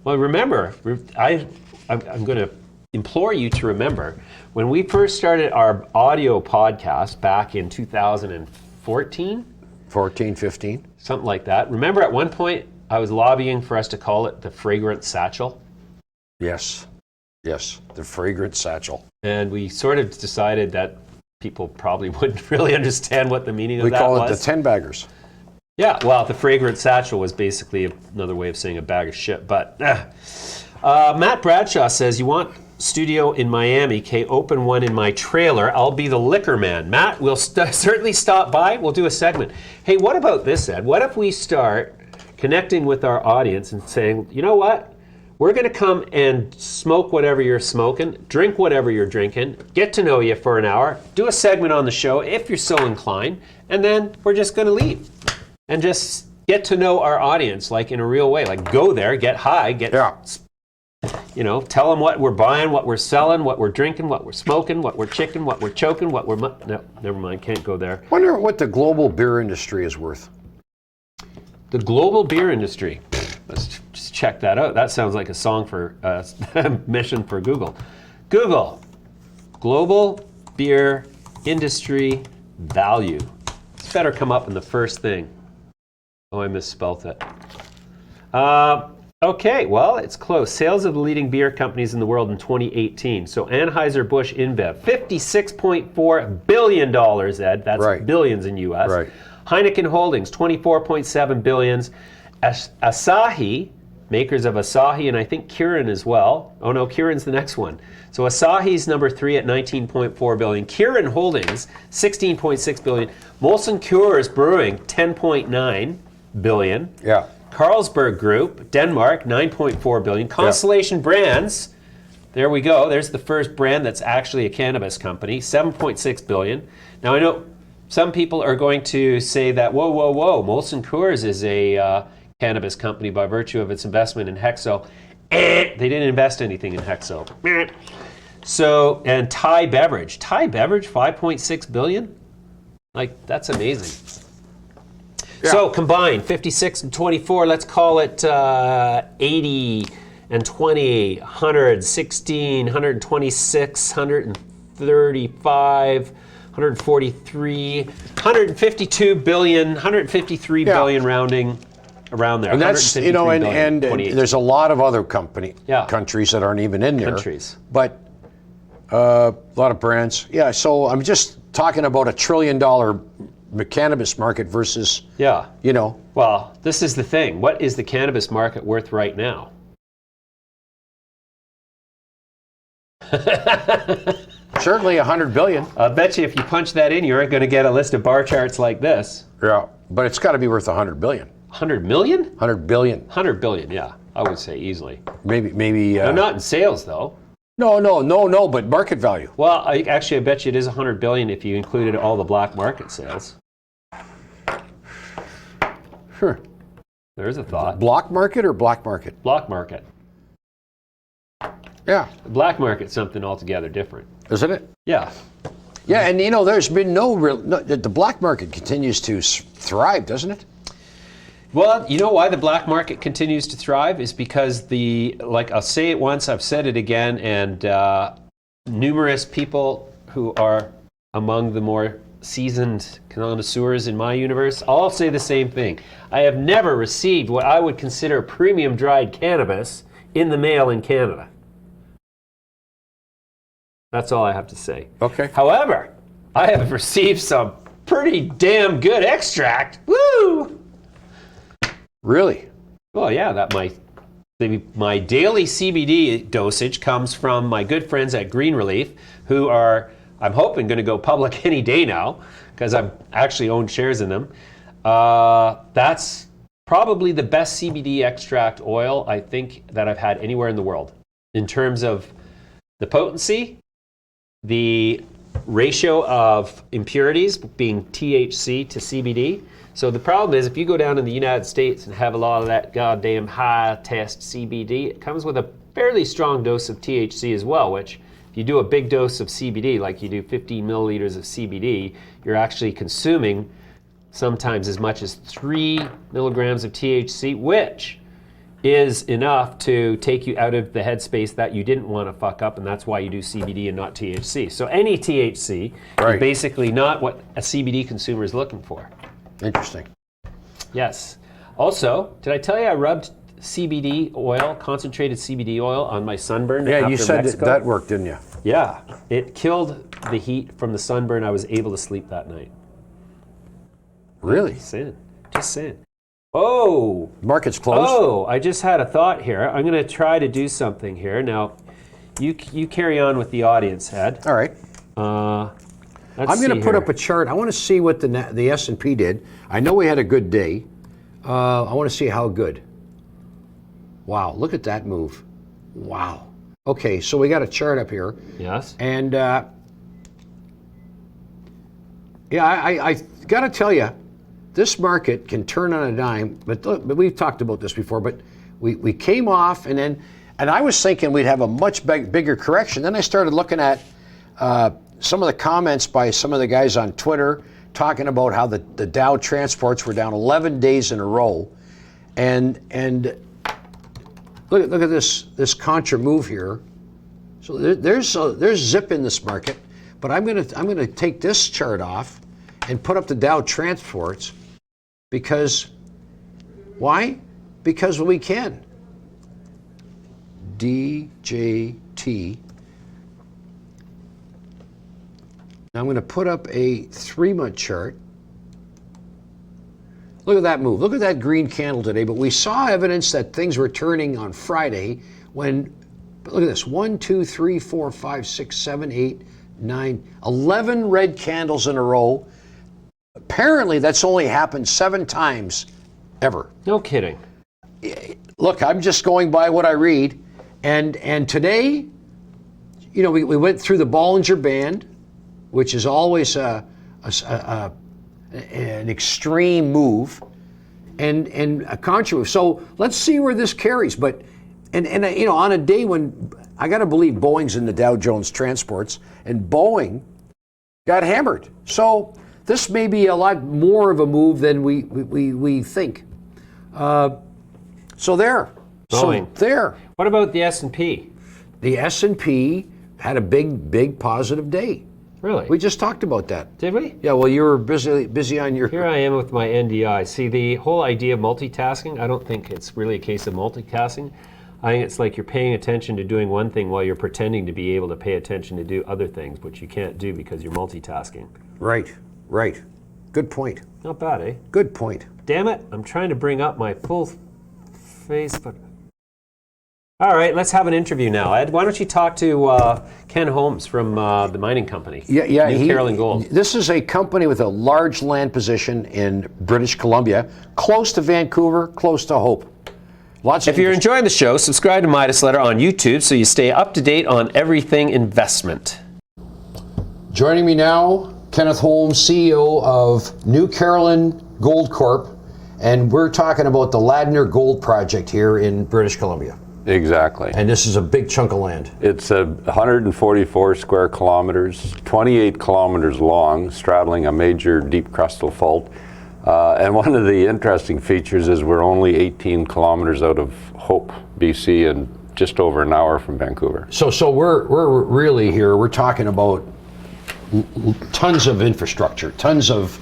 Well, remember, I'm going to implore you to remember, when we first started our audio podcast back in 2014? 14, 15. Something like that. Remember at one point I was lobbying for us to call it the fragrant satchel? Yes. Yes, the fragrant satchel. And we sort of decided that people probably wouldn't really understand what the meaning of We that call was. it the 10 baggers. Yeah, well, the fragrant satchel was basically another way of saying a bag of shit. But Matt Bradshaw says, you want studio in Miami, okay, open one in my trailer. I'll be the liquor man. Matt, we'll certainly stop by. We'll do a segment. Hey, what about this, Ed? What if we start connecting with our audience and saying, you know what? We're going to come and smoke whatever you're smoking, drink whatever you're drinking, get to know you for an hour, do a segment on the show if you're so inclined, and then we're just going to leave and just get to know our audience like in a real way. Like go there, get high, you know, tell them what we're buying, what we're selling, what we're drinking, what we're smoking, what we're chicken, what we're choking, what we're... No, never mind, can't go there. Wonder what the global beer industry is worth. The global beer industry. Let's just check that out. That sounds like a song for mission for Google. Google, global beer industry value. It's better come up in the first thing. Oh, I misspelt it. Okay, well, it's close. Sales of the leading beer companies in the world in 2018. So Anheuser-Busch InBev, $56.4 billion, Ed. That's right. Billions in U.S. Right. Heineken Holdings, $24.7 billion. Asahi, makers of Asahi, and I think Kirin as well. Oh no, Kirin's the next one. So Asahi's number 3 at $19.4 billion. Kirin Holdings, $16.6 billion. Molson Coors Brewing, $10.9 billion. Yeah. Carlsberg Group, Denmark, $9.4 billion. Constellation Brands, there we go. There's the first brand that's actually a cannabis company, $7.6 billion. Now I know some people are going to say that, whoa, Molson Coors is a cannabis company by virtue of its investment in Hexo. They didn't invest anything in Hexo. So, and Thai Beverage, $5.6 billion? Like, that's amazing. Yeah. So combined, 56 and 24, let's call it 80 and 20, 116, 126, 135, 143, 152 billion, 153 billion rounding around there. And that's, you know, and there's a lot of other countries that aren't even in there. Countries. But a lot of brands. Yeah, so I'm just talking about $1 trillion cannabis market versus, you know. Well, this is the thing. What is the cannabis market worth right now? Certainly 100 billion. I bet you if you punch that in, you're going to get a list of bar charts like this. Yeah, but it's got to be worth 100 billion. 100 million? 100 billion. 100 billion, yeah. I would say easily. Maybe. No, not in sales, though. No, but market value. Well, actually, I bet you it is 100 billion if you included all the black market sales. Sure. There's a thought. Block market or black market? Block market. Yeah. The black market's something altogether different. Isn't it? Yeah. Yeah, and there's been the black market continues to thrive, doesn't it? Well, you know why the black market continues to thrive is because I'll say it once, I've said it again, and numerous people who are among the more seasoned connoisseurs in my universe all say the same thing. I have never received what I would consider premium dried cannabis in the mail in Canada. That's all I have to say. Okay. However, I have received some pretty damn good extract. Woo! Really? Well, yeah, my daily CBD dosage comes from my good friends at Green Relief, who are, I'm hoping, going to go public any day now, because I've actually owned shares in them. That's probably the best CBD extract oil I think that I've had anywhere in the world. In terms of the potency, the ratio of impurities being THC to CBD. So the problem is if you go down in the United States and have a lot of that goddamn high test CBD, it comes with a fairly strong dose of THC as well, which if you do a big dose of CBD, like you do 15 milliliters of CBD, you're actually consuming sometimes as much as 3 milligrams of THC, which is enough to take you out of the headspace that you didn't want to fuck up, and that's why you do CBD and not THC. So any THC is basically not what a CBD consumer is looking for. Interesting. Yes. Also, did I tell you I rubbed CBD oil, concentrated CBD oil, on my sunburn? Yeah, you said that worked, didn't you? Yeah. It killed the heat from the sunburn. I was able to sleep that night. Really? Just saying. Oh! Market's closed? Oh, I just had a thought here. I'm going to try to do something here. Now, you carry on with the audience, Ed. All right. I'm going to put up a chart. I want to see what the S&P did. I know we had a good day. I want to see how good. Wow, look at that move. Wow. Okay, so we got a chart up here. Yes. And I got to tell you, this market can turn on a dime. But we've talked about this before. But we came off, and I was thinking we'd have a much bigger correction. Then I started looking at some of the comments by some of the guys on Twitter talking about how the Dow transports were down 11 days in a row, and look at this contra move here. So there's zip in this market, but I'm gonna take this chart off and put up the Dow transports because why? Because we can. DJT. Now I'm going to put up a 3-month chart. Look at that move. Look at that green candle today. But we saw evidence that things were turning on Friday when, look at this, 1, 2, 3, 4, 5, 6, 7, 8, 9, 11 red candles in a row. Apparently that's only happened 7 times ever. No kidding. Look, I'm just going by what I read. And today, you know, we went through the Bollinger Band, which is always an extreme move, and a contra move. So let's see where this carries. But and you know, on a day when I got to believe Boeing's in the Dow Jones transports, and Boeing got hammered. So this may be a lot more of a move than we think. So there. Boeing. So there. What about the S&P? The S&P had a big positive day. Really? We just talked about that. Did we? Yeah, well, you were busy on your... Here I am with my NDI. See, the whole idea of multitasking, I don't think it's really a case of multitasking. I think it's like you're paying attention to doing one thing while you're pretending to be able to pay attention to do other things, which you can't do because you're multitasking. Right. Good point. Not bad, eh? Good point. Damn it, I'm trying to bring up my full face, but... All right, let's have an interview now. Ed, why don't you talk to Ken Holmes from the mining company? Yeah. Carolin Gold. This is a company with a large land position in British Columbia, close to Vancouver, close to Hope. If you're enjoying the show, subscribe to Midas Letter on YouTube so you stay up to date on everything investment. Joining me now, Kenneth Holmes, CEO of Carolin Gold Corp. And we're talking about the Ladner Gold Project here in British Columbia. Exactly. And this is a big chunk of land. It's 144 square kilometers, 28 kilometers long, straddling a major deep crustal fault. And one of the interesting features is we're only 18 kilometers out of Hope, BC, and just over an hour from Vancouver. So we're really here, we're talking about tons of infrastructure, tons of,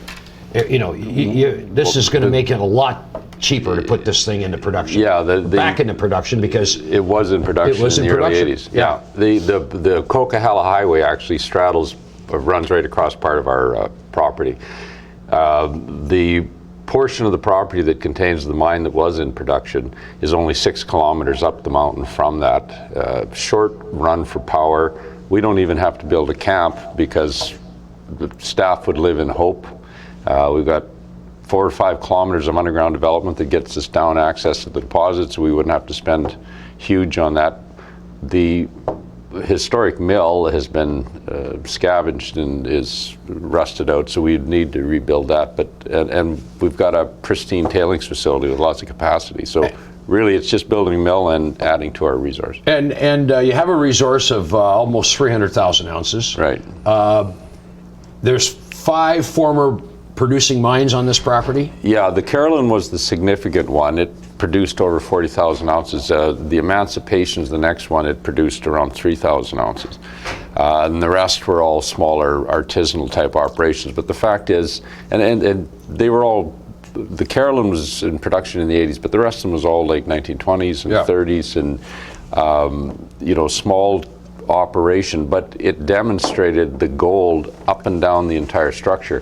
this is going to make it a lot cheaper to put this thing into production. Yeah, back into production, because it was in production in the early 80s. Yeah. The Coquihalla Highway actually runs right across part of our property. The portion of the property that contains the mine that was in production is only 6 kilometers up the mountain from that. Short run for power. We don't even have to build a camp because the staff would live in Hope. We've got 4 or 5 kilometers of underground development that gets us down access to the deposits. We wouldn't have to spend huge on that. The historic mill has been scavenged and is rusted out, so we need to rebuild that. And we've got a pristine tailings facility with lots of capacity. So really, it's just building a mill and adding to our resource. And you have a resource of almost 300,000 ounces. Right. There's 5 former producing mines on this property? Yeah, the Carolin was the significant one. It produced over 40,000 ounces. The Emancipation's the next one. It produced around 3,000 ounces. And the rest were all smaller artisanal type operations. But the fact is, and they were all, the Carolin was in production in the 80s, but the rest of them was all like 1920s and 30s and, small operation, but it demonstrated the gold up and down the entire structure.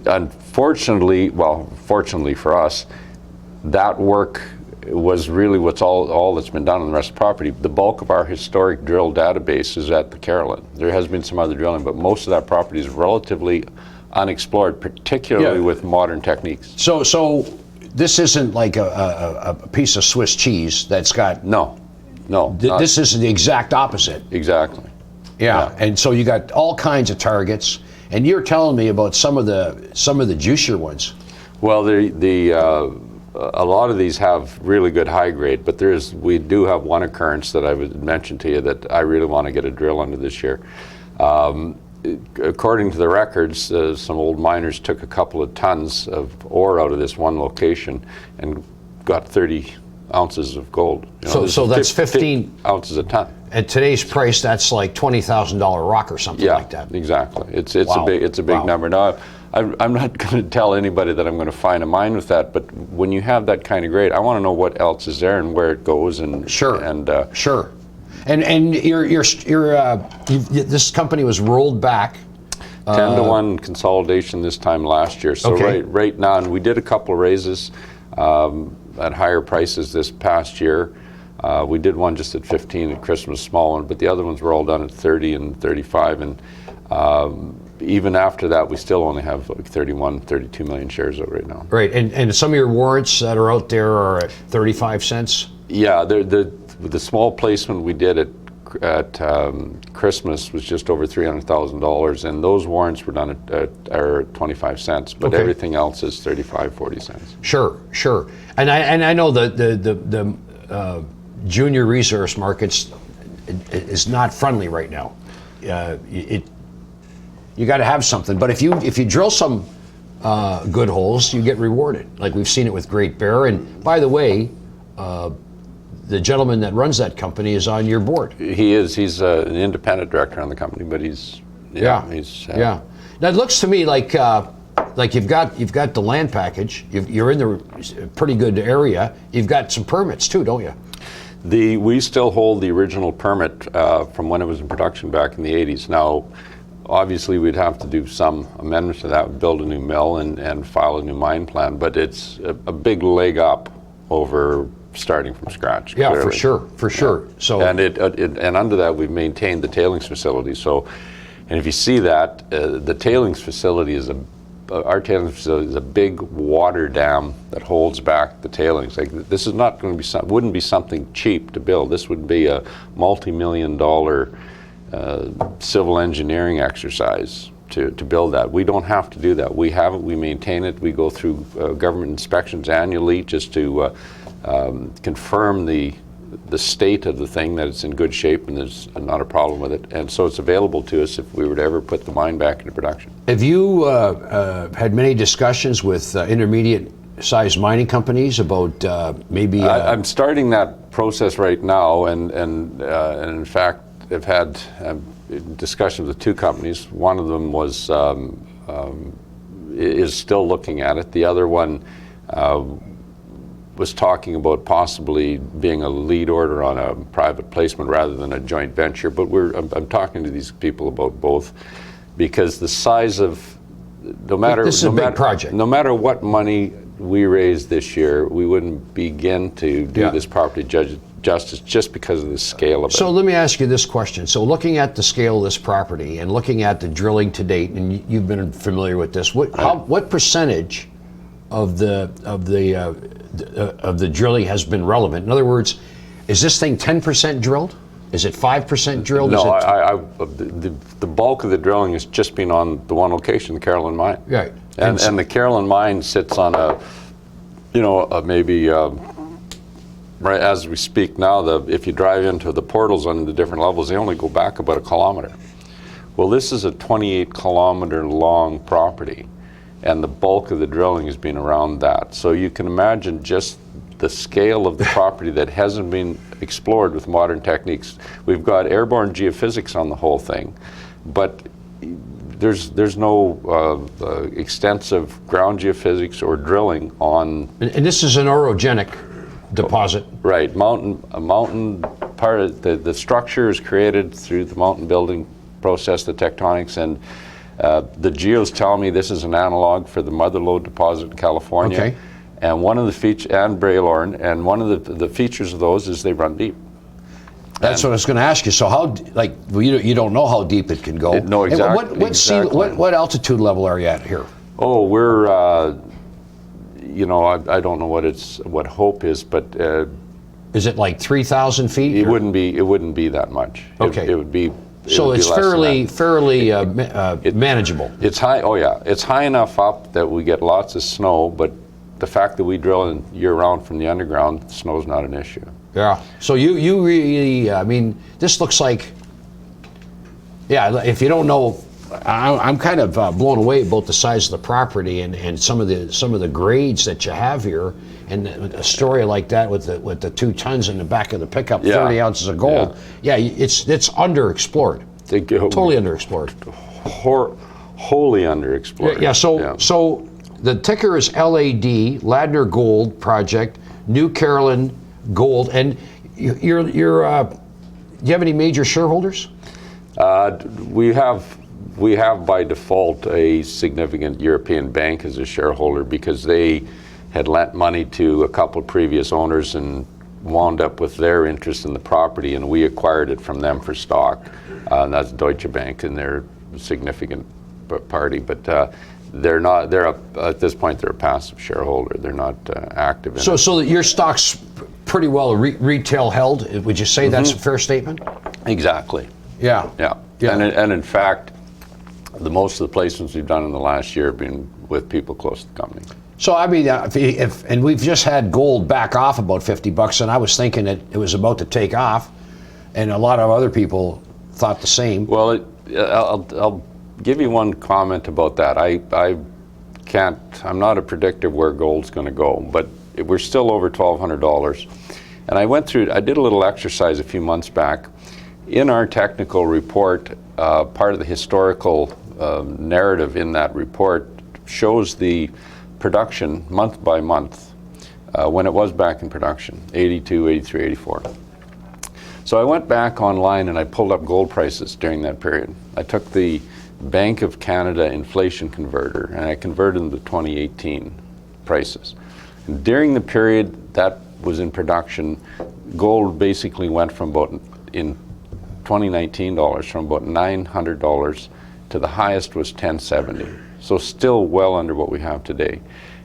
Unfortunately, fortunately for us, that work was really what's all that's been done on the rest of the property. The bulk of our historic drill database is at the Carolin. There has been some other drilling, but most of that property is relatively unexplored, particularly with modern techniques. So this isn't like a piece of Swiss cheese that's got... No. This is the exact opposite. Exactly. Yeah, and so you got all kinds of targets. And you're telling me about some of the juicier ones. Well, a lot of these have really good high grade, but we do have one occurrence that I would mention to you that I really want to get a drill under this year. According to the records, some old miners took a couple of tons of ore out of this one location and got 30 ounces of gold. So that's 15 ounces a ton. At today's price, that's like $20,000 rock or something like that. Yeah, exactly. It's a big number. Now, I'm not going to tell anybody that I'm going to find a mine with that, but when you have that kind of grade, I want to know what else is there and where it goes. And sure. And this company was rolled back. 10-to-1 consolidation this time last year. So right now, and we did a couple of raises at higher prices this past year. We did one just at 15 at Christmas, small one, but the other ones were all done at 30 and 35. And even after that, we still only have like 31, 32 million shares out right now. Right, and some of your warrants that are out there are at 35 cents? Yeah, the small placement we did at Christmas was just over $300,000, and those warrants were done at 25 cents, but everything else is 35, 40 cents. Sure. And I know the junior resource markets is not friendly right now. You got to have something, but if you drill some good holes, you get rewarded. Like we've seen it with Great Bear. And by the way, the gentleman that runs that company is on your board. He is. He's an independent director on the company, but he's. Now it looks to me like you've got the land package. You're in the pretty good area. You've got some permits too, don't you? We still hold the original permit from when it was in production back in the 80s. Now, obviously, we'd have to do some amendments to that, build a new mill and file a new mine plan, but it's a big leg up over starting from scratch. Yeah, clearly. for sure. So and under that, we've maintained the tailings facility. So, and if you see that, the tailings facility is our tailings facility is a big water dam that holds back the tailings. Like this is not going to be wouldn't be something cheap to build. This would be a multi-million-dollar civil engineering exercise to build that. We don't have to do that. We have it, we maintain it, we go through government inspections annually just to confirm the state of the thing, that it's in good shape and there's not a problem with it. And so it's available to us if we were to ever put the mine back into production. Have you had many discussions with intermediate-sized mining companies about maybe... I'm starting that process right now, and in fact, I've had discussions with 2 companies. One of them is still looking at it. The other one was talking about possibly being a lead order on a private placement rather than a joint venture. But I'm talking to these people about both, because the size of no matter what money we raise this year, we wouldn't begin to do this property justice just because of the scale of it. So let me ask you this question. So looking at the scale of this property and looking at the drilling to date, and you've been familiar with this, what percentage of the drilling has been relevant? In other words, is this thing 10% drilled? Is it 5% drilled? No, the bulk of the drilling has just been on the one location, the Carolin mine. Right. And the Carolin mine sits on maybe right as we speak now, if you drive into the portals on the different levels, they only go back about 1 kilometer. Well, this is a 28-kilometer long property, and the bulk of the drilling has been around that. So you can imagine just the scale of the property that hasn't been explored with modern techniques. We've got airborne geophysics on the whole thing, but there's no extensive ground geophysics or drilling on. And this is an orogenic deposit. Right, a mountain part of the structure is created through the mountain building process, the tectonics, and the geos tell me this is an analog for the Mother Lode deposit in California. Okay. And one of the features, and Braylorn, and one of the features of those is they run deep. That's what I was going to ask you. So how, you don't know how deep it can go. No, exactly. What altitude level are you at here? Oh, we're, I don't know what Hope is, but is it like 3,000 feet? It wouldn't be that much. Okay. It would be. So it's fairly manageable. It's high. Oh yeah, it's high enough up that we get lots of snow, but the fact that we drill in year-round from the underground, snow's not an issue. Yeah. So you really, this looks like, if you don't know, I'm kind of blown away about the size of the property and some of the grades that you have here, and a story like that with the 2 tons in the back of the pickup, 30 ounces of gold. Yeah, it's underexplored. Totally underexplored. Wholly underexplored. Yeah. So the ticker is LAD, Ladner Gold Project, New Carolin Gold, and do you have any major shareholders? We have by default a significant European bank as a shareholder, because they had lent money to a couple of previous owners and wound up with their interest in the property, and we acquired it from them for stock. And that's Deutsche Bank, and they're a significant party, but they're not. At this point, they're a passive shareholder. They're not active in it. So that your stock's pretty well retail held. Would you say that's a fair statement? Exactly. Yeah. And in fact, the most of the placements we've done in the last year have been with people close to the company. So and we've just had gold back off about $50, and I was thinking that it was about to take off, and a lot of other people thought the same. Well, I'll give you one comment about that. I'm not a predictor of where gold's going to go, but we're still over $1,200. And I did a little exercise a few months back. In our technical report, part of the historical narrative in that report shows the production month by month when it was back in production, 82, 83, 84. So I went back online and I pulled up gold prices during that period. I took the Bank of Canada inflation converter and I converted them to 2018 prices. And during the period that was in production, gold basically went from about, in 2019 dollars, from about $900 to the highest was $1,070. So still well under what we have today.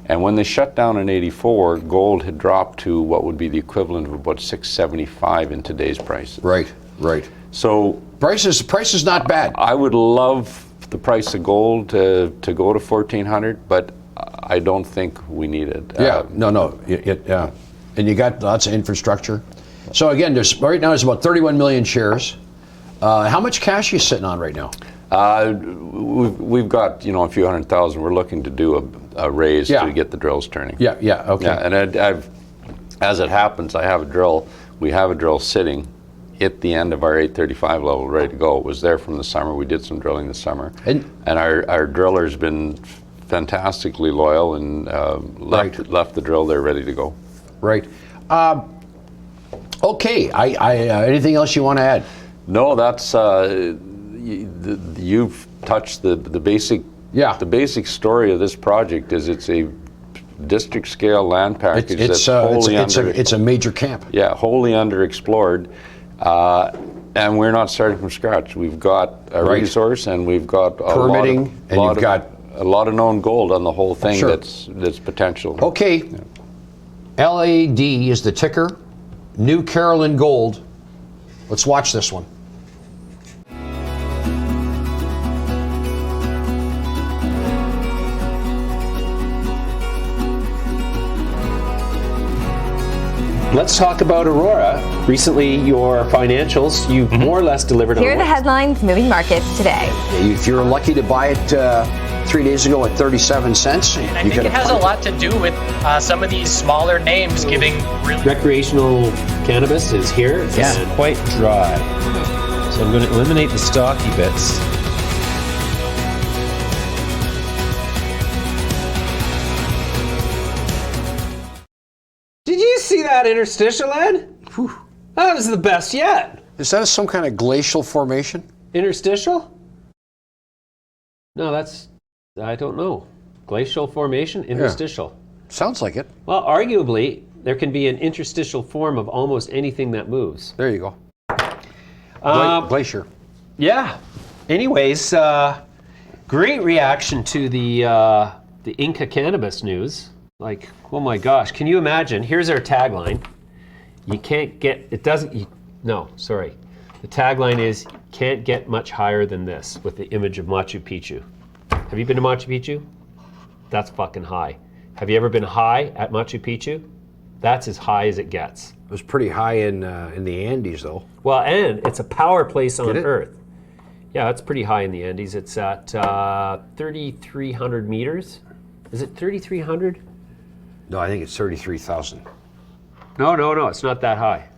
And when they shut down in 84, gold had dropped to what would be the equivalent of about $675 in today's prices. Right. So price is not bad. I would love the price of gold to go to 1,400, but I don't think we need it. Yeah, yeah. And you got lots of infrastructure. So again, right now there's about 31 million shares. How much cash are you sitting on right now? We've got a few $100,000. We're looking to do a raise to get the drills turning. Yeah, okay. Yeah, and as it happens, I have a drill. We have a drill sitting at the end of our 835 level, ready to go. It was there from the summer. We did some drilling this summer, and our driller's been fantastically loyal and left the drill there ready to go. Right. Okay. Anything else you want to add? No, that's you've touched the basic. Yeah. The basic story of this project is it's a district scale land package that's wholly it's a major camp. Yeah, wholly underexplored, and we're not starting from scratch. We've got a resource, and we've got permitting, and you've got a lot of known gold on the whole thing. That's potential. Okay. Yeah. LAD is the ticker. New Carolin Gold. Let's watch this one. Let's talk about Aurora. Recently, your financials, you've more or less delivered on. Here are the headlines moving markets today. If you're lucky to buy it 3 days ago at 37 cents, and I think it has a lot to do with some of these smaller names giving recreational cannabis is here. It's quite dry. So I'm going to eliminate the stocky bits. Did you see that interstitial, Ed? Whew. That was the best yet. Is that some kind of glacial formation? Interstitial? No, I don't know. Glacial formation, interstitial. Yeah. Sounds like it. Well, arguably, there can be an interstitial form of almost anything that moves. There you go. Glacier. Yeah. Anyways, great reaction to the Inca cannabis news. Like, oh my gosh, can you imagine? Here's our tagline. You can't get, it doesn't, no, sorry. The tagline is, can't get much higher than this, with the image of Machu Picchu. Have you been to Machu Picchu? That's fucking high. Have you ever been high at Machu Picchu? That's as high as it gets. It was pretty high in the Andes, though. Well, and it's a power place on Earth. Yeah, it's pretty high in the Andes. It's at 3,300 meters. Is it 3,300? No, I think it's 33,000. No, it's not that high.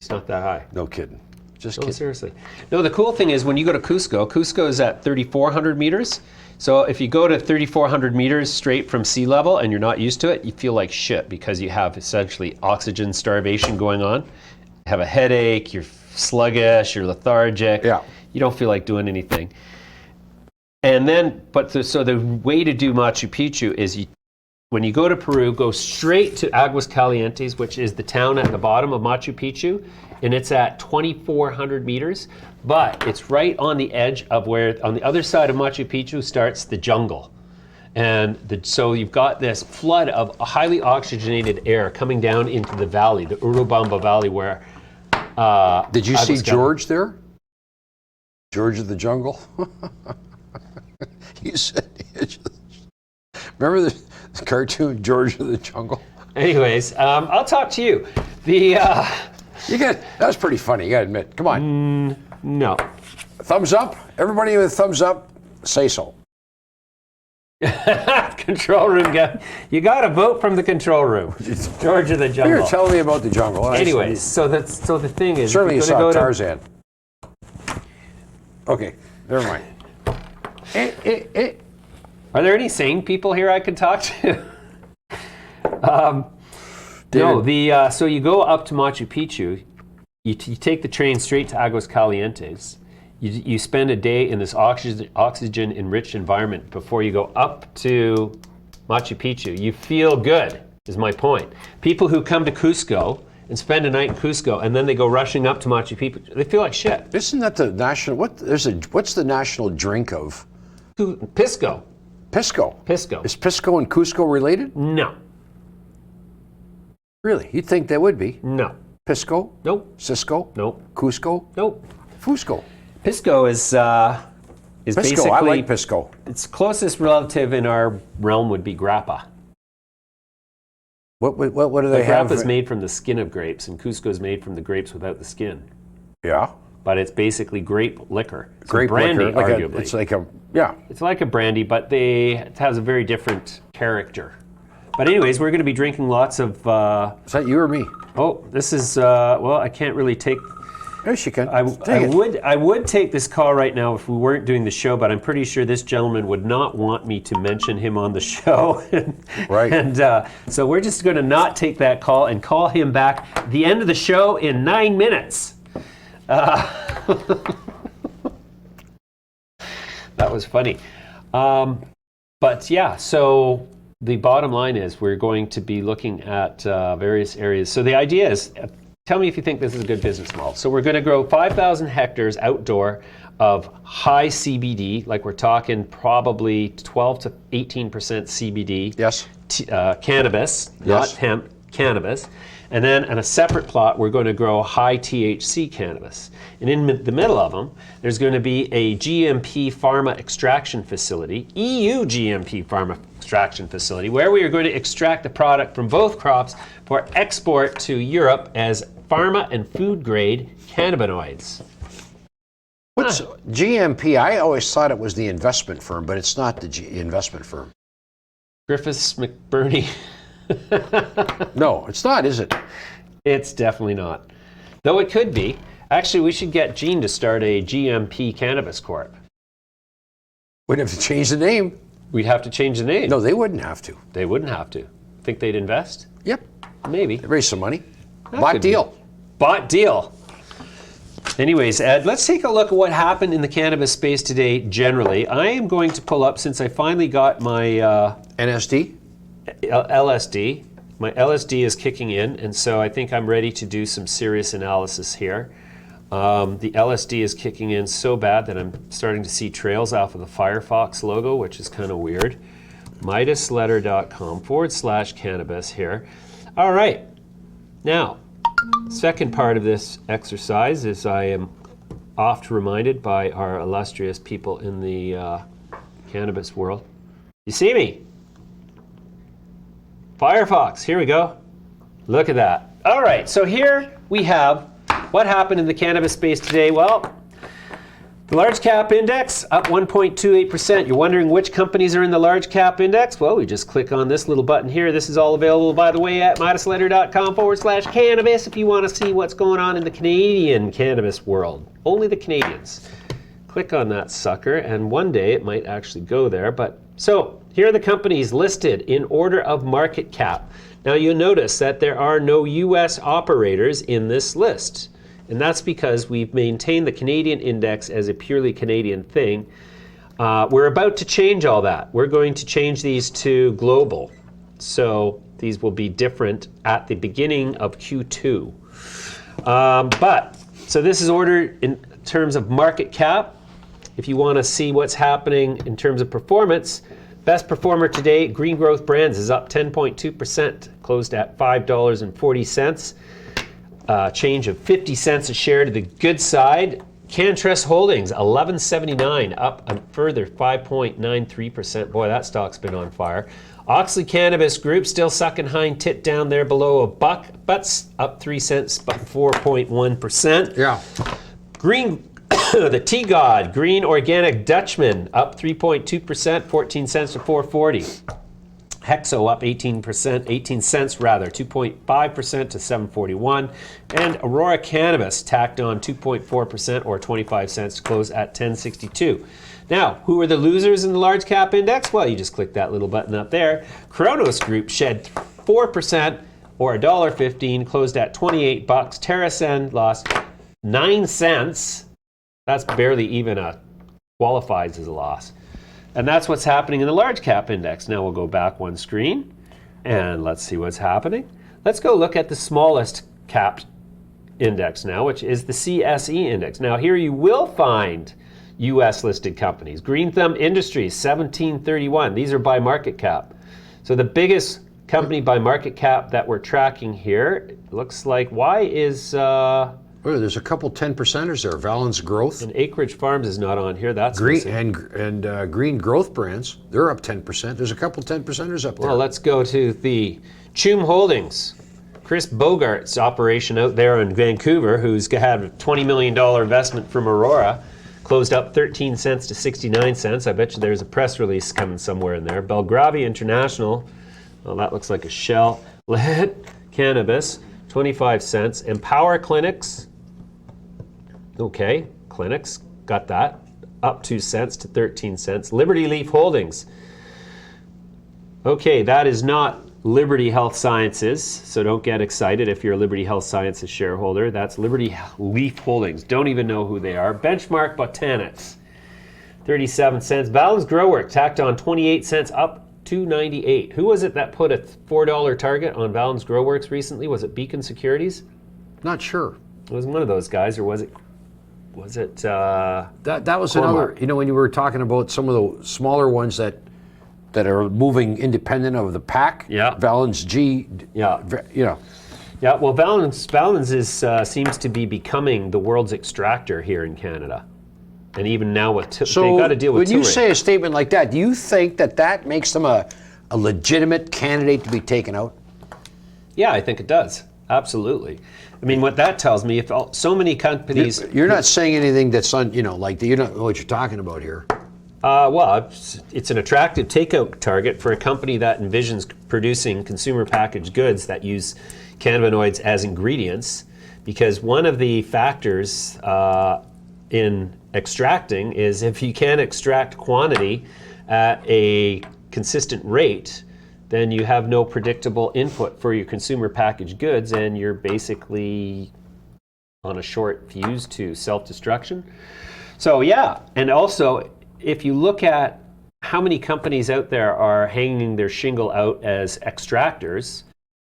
It's not that high. No kidding. Just kidding. Seriously. No, the cool thing is when you go to Cusco is at 3,400 meters. So if you go to 3,400 meters straight from sea level and you're not used to it, you feel like shit because you have essentially oxygen starvation going on. You have a headache, you're sluggish, you're lethargic. Yeah. You don't feel like doing anything. And then, so the way to do Machu Picchu is when you go to Peru, go straight to Aguas Calientes, which is the town at the bottom of Machu Picchu, and it's at 2,400 meters, but it's right on the edge of where, on the other side of Machu Picchu starts the jungle. And so you've got this flood of highly oxygenated air coming down into the valley, the Urubamba Valley, where... Did you see George there? George of the Jungle? You said... Remember the cartoon George of the Jungle? Anyways, I'll talk to you. That was pretty funny, you gotta admit. Come on. No. Thumbs up? Everybody with thumbs up, say so. Control room guy. You got a vote from the control room. George of the Jungle. Here, tell me about the jungle. Anyways, so the thing is... Certainly you saw Tarzan. Okay, never mind. Are there any sane people here I could talk to? No, so you go up to Machu Picchu, you take the train straight to Aguas Calientes, you spend a day in this oxygen-enriched environment before you go up to Machu Picchu. You feel good, is my point. People who come to Cusco and spend a night in Cusco and then they go rushing up to Machu Picchu, they feel like shit. Isn't that the national, what's the national drink of? Pisco. Pisco. Is Pisco and Cusco related? No. Really? You'd think they would be. No. Pisco? Nope. Cisco? Nope. Cusco? Nope. Fusco? Pisco is is Pisco, basically... I like Pisco. Its closest relative in our realm would be grappa. What do they have? Grappa's made from the skin of grapes, and Cusco's made from the grapes without the skin. Yeah. But it's basically grape liquor. It's Grape brandy, liquor. arguably. It's like a brandy, but it has a very different character. But anyways, we're going to be drinking lots of... Is that you or me? Oh, this is... well, I can't really take... Yes, you can. I would take this call right now if we weren't doing the show, but I'm pretty sure this gentleman would not want me to mention him on the show. Right. And so we're just going to not take that call and call him back at the end of the show in 9 minutes. That was funny. But yeah, so the bottom line is we're going to be looking at various areas. So the idea is... Tell me if you think this is a good business model. So we're going to grow 5,000 hectares outdoor of high CBD, like we're talking probably 12 to 18% CBD. Yes. Cannabis, not hemp, cannabis. And then on a separate plot, we're going to grow high THC cannabis. And in the middle of them, there's going to be a GMP pharma extraction facility, EU GMP pharma extraction facility, where we are going to extract the product from both crops for export to Europe as pharma and food grade cannabinoids. What's GMP? I always thought it was the investment firm, but it's not the investment firm. Griffiths McBurney. No, it's not, is it? It's definitely not. Though it could be. Actually, we should get Gene to start a GMP Cannabis Corp. We'd have to change the name. We'd have to change the name. No, they wouldn't have to. They wouldn't have to. Think they'd invest? Yep. Maybe. They'd raise some money. That Bought could deal. be. Bought deal. Anyways, Ed, let's take a look at what happened in the cannabis space today generally. I am going to pull up, since I finally got my... NSD? LSD. My LSD is kicking in, and so I think I'm ready to do some serious analysis here. The LSD is kicking in so bad that I'm starting to see trails off of the Firefox logo, which is kind of weird. MidasLetter.com/cannabis here. All right. Now, second part of this exercise is I am oft reminded by our illustrious people in the cannabis world. You see me? Firefox, here we go. Look at that. All right, so here we have what happened in the cannabis space today. Well, the large cap index up 1.28%. You're wondering which companies are in the large cap index? Well, we just click on this little button here. This is all available, by the way, at MidasLetter.com/cannabis if you want to see what's going on in the Canadian cannabis world. Only the Canadians. Click on that sucker, and one day it might actually go there. But so here are the companies listed in order of market cap. Now you'll notice that there are no U.S. operators in this list. And that's because we've maintained the Canadian index as a purely Canadian thing. We're about to change all that. We're going to change these to global. So these will be different at the beginning of Q2. So this is ordered in terms of market cap. If you want to see what's happening in terms of performance, best performer today, Green Growth Brands, is up 10.2%, closed at $5.40. Change of 50 cents a share to the good side. CNSX Holdings, $11.79, up a further 5.93%. Boy, that stock's been on fire. Oxley Cannabis Group still sucking hind tit down there below $1, but up 3 cents, but 4.1%. Yeah. Green, the TGOD, Green Organic Dutchman, up 3.2%, 14 cents to 4.40. Hexo up 18 cents rather, 2.5% to 7.41. And Aurora Cannabis tacked on 2.4% or 25 cents to close at 10.62. Now, who are the losers in the large cap index? Well, you just click that little button up there. Kronos Group shed 4% or $1.15, closed at 28 bucks. TerraSend lost 9 cents. That's barely even qualifies as a loss. And that's what's happening in the large cap index. Now we'll go back one screen and let's see what's happening. Let's go look at the smallest cap index now, which is the CSE index. Now here you will find US listed companies. Green Thumb Industries, 1731. These are by market cap. So the biggest company by market cap that we're tracking here, looks like, why is Oh, there's a couple 10%ers there. Valens Growth. And Acreage Farms is not on here. That's Green missing. and Green Growth Brands, they're up 10%. There's a couple 10%ers up there. Well, let's go to the Chum Holdings. Chris Bogart's operation out there in Vancouver, who's had a $20 million investment from Aurora, closed up 13 cents to 69 cents. I bet you there's a press release coming somewhere in there. Belgravia International, well, that looks like a shell. Lead Cannabis, 25 cents. Empower Clinics, okay, Clinics, got that, up 2 cents to 13 cents. Liberty Leaf Holdings, okay, that is not Liberty Health Sciences, so don't get excited if you're a Liberty Health Sciences shareholder. That's Liberty Leaf Holdings. Don't even know who they are. Benchmark Botanics, 37 cents. Valens GroWorks tacked on 28 cents, up to 98. Who was it that put a $4 target on Valens GroWorks recently? Was it Beacon Securities? Not sure. It was one of those guys, or was it? That was another. You know, when you were talking about some of the smaller ones that are moving independent of the pack. Yeah. Valens G. Yeah. You know. Yeah. Well, Valens is seems to be becoming the world's extractor here in Canada, and even now with they got to deal with. When you Tilray. say a statement like that, do you think that makes them a legitimate candidate to be taken out? Yeah, I think it does. Absolutely. I mean, what that tells me, if so many companies, You're not saying anything that's you know, like you don't know what you're talking about here. well, it's an attractive takeout target for a company that envisions producing consumer packaged goods that use cannabinoids as ingredients, because one of the factors in extracting is if you can't extract quantity at a consistent rate, then you have no predictable input for your consumer packaged goods, and you're basically on a short fuse to self-destruction. So yeah, and also, if you look at how many companies out there are hanging their shingle out as extractors,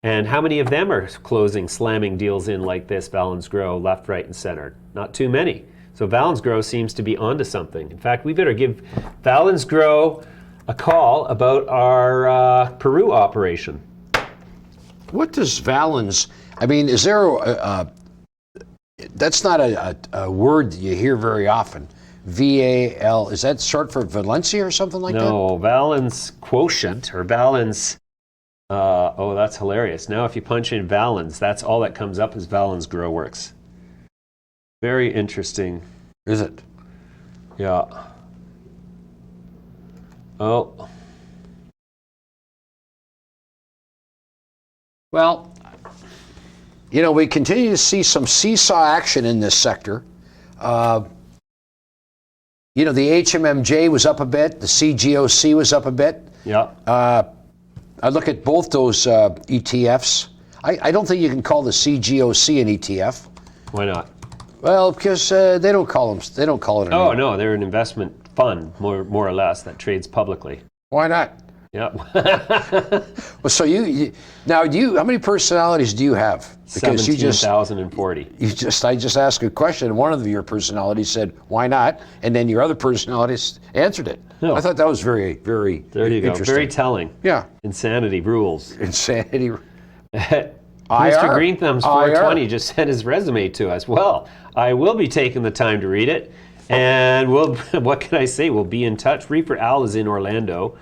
and how many of them are closing, slamming deals in like this, Valens Grow, left, right, and center? Not too many. So Valens Grow seems to be onto something. In fact, we better give Valens Grow a call about our Peru operation. What does Valens? I mean, is there that's not a word that you hear very often. VAL, is that short for Valencia or something like that? No, Valens quotient or Valens. Oh, that's hilarious. Now, if you punch in Valens, that's all that comes up is Valens GroWorks. Very interesting. Is it? Yeah. Oh. Well, you know, we continue to see some seesaw action in this sector. You know, the HMMJ was up a bit. The CGOC was up a bit. Yeah. I look at both those ETFs. I don't think you can call the CGOC an ETF. Why not? Well, because they don't call it an Oh ETF. no, they're an investment fund, more or less, that trades publicly. Why not? Yeah. Well, so how many personalities do you have? Because 17,040. I just asked a question, and one of your personalities said, "Why not?" And then your other personalities answered it. No. I thought that was very, very There you go. interesting. Very telling. Yeah. Insanity rules. Insanity. Mr. IR. Green Thumbs 420 just sent his resume to us. Well, I will be taking the time to read it, and what can I say? We'll be in touch. Reaper Al is in Orlando.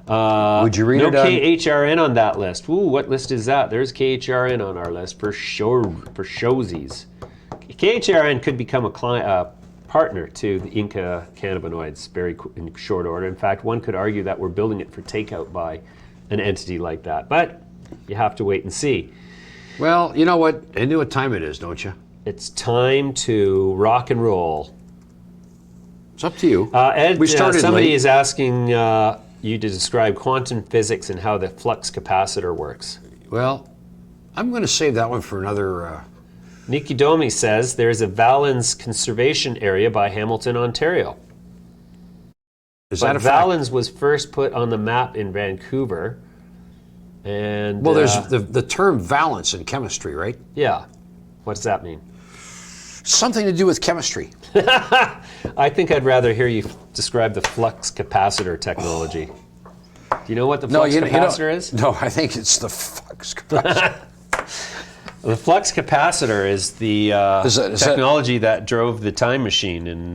Would you read no it on- KHRN on that list. Ooh, what list is that? There's KHRN on our list for showsies. KHRN could become a partner to the Inca cannabinoids in short order. In fact, one could argue that we're building it for takeout by an entity like that. But you have to wait and see. Well, you know what? I know what time it is, don't you? It's time to rock and roll. It's up to you. Ed, we started somebody late. is asking you to describe quantum physics and how the flux capacitor works. Well, I'm going to save that one for another. Nikki Domi says there's a Valens conservation area by Hamilton, Ontario. Is But that a fact? Valens was first put on the map in Vancouver. And Well, there's the term valence in chemistry, right? yeah. What does that mean? Something to do with chemistry. I think I'd rather hear you describe the flux capacitor technology. Do you know what the flux capacitor is? No, I think it's the flux capacitor. The flux capacitor is the technology that drove the time machine in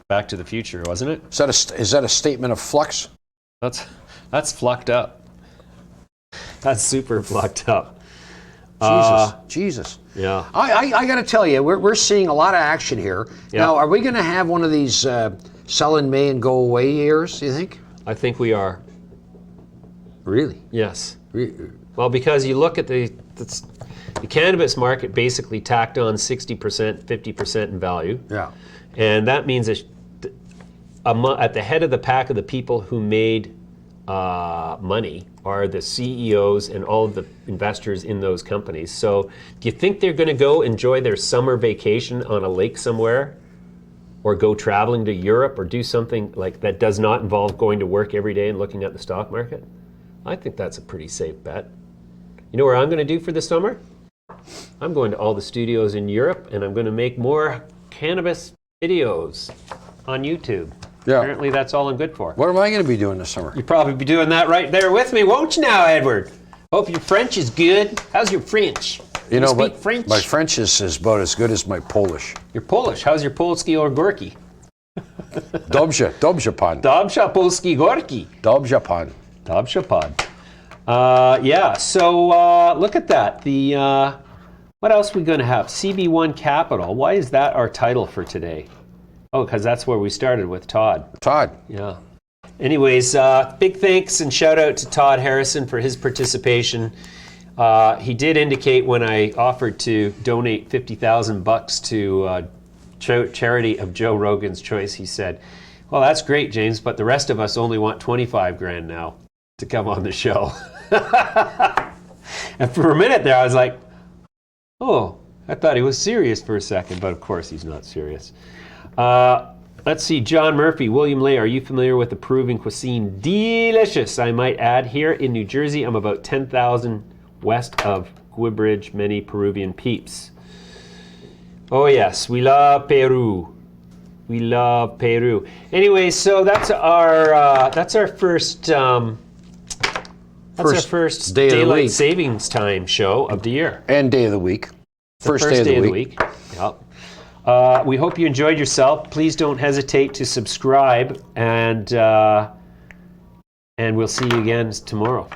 Back to the Future, wasn't it? Is that a statement of flux? That's flucked up. That's super flucked up. Jesus. Yeah. I got to tell you, we're seeing a lot of action here. Yeah. Now, are we going to have one of these sell in May and go away years, do you think? I think we are. Really? Yes. Well, because you look at the cannabis market basically tacked on 60%, 50% in value. Yeah. And that means at the head of the pack of the people who made money are the CEOs and all of the investors in those companies. So do you think they're going to go enjoy their summer vacation on a lake somewhere, or go traveling to Europe, or do something like that does not involve going to work every day and looking at the stock market? I think that's a pretty safe bet. You know what I'm going to do for the summer? I'm going to all the studios in Europe, and I'm going to make more cannabis videos on YouTube. Yeah. Apparently that's all I'm good for. What am I going to be doing this summer? You'll probably be doing that right there with me, won't you now, Edward? Hope your French is good. How's your French? You know, speak but French? my French is about as good as my Polish. You're Polish. How's your Polski or Gorky? Dobrze pan. Dobrze Polski Gorki. Dobrze pan. Dobrze pan. Yeah, so look at that. What else are we going to have? CB1 Capital. Why is that our title for today? Oh, because that's where we started with Todd. Todd. Yeah. Anyways, big thanks and shout out to Todd Harrison for his participation. He did indicate when I offered to donate $50,000 to charity of Joe Rogan's choice, he said, well, that's great, James, but the rest of us only want 25 grand now to come on the show. And for a minute there, I was like, oh, I thought he was serious for a second, but of course he's not serious. Let's see, John Murphy, William Lay, are you familiar with the Peruvian cuisine? Delicious, I might add. Here in New Jersey, I'm about 10,000 west of Guibridge, many Peruvian peeps. Oh yes, we love Peru. We love Peru. Anyway, so that's our first our first day of the daylight week. savings time show of the year. And day of the week. First day of the week. Yep. We hope you enjoyed yourself. Please don't hesitate to subscribe, and we'll see you again tomorrow.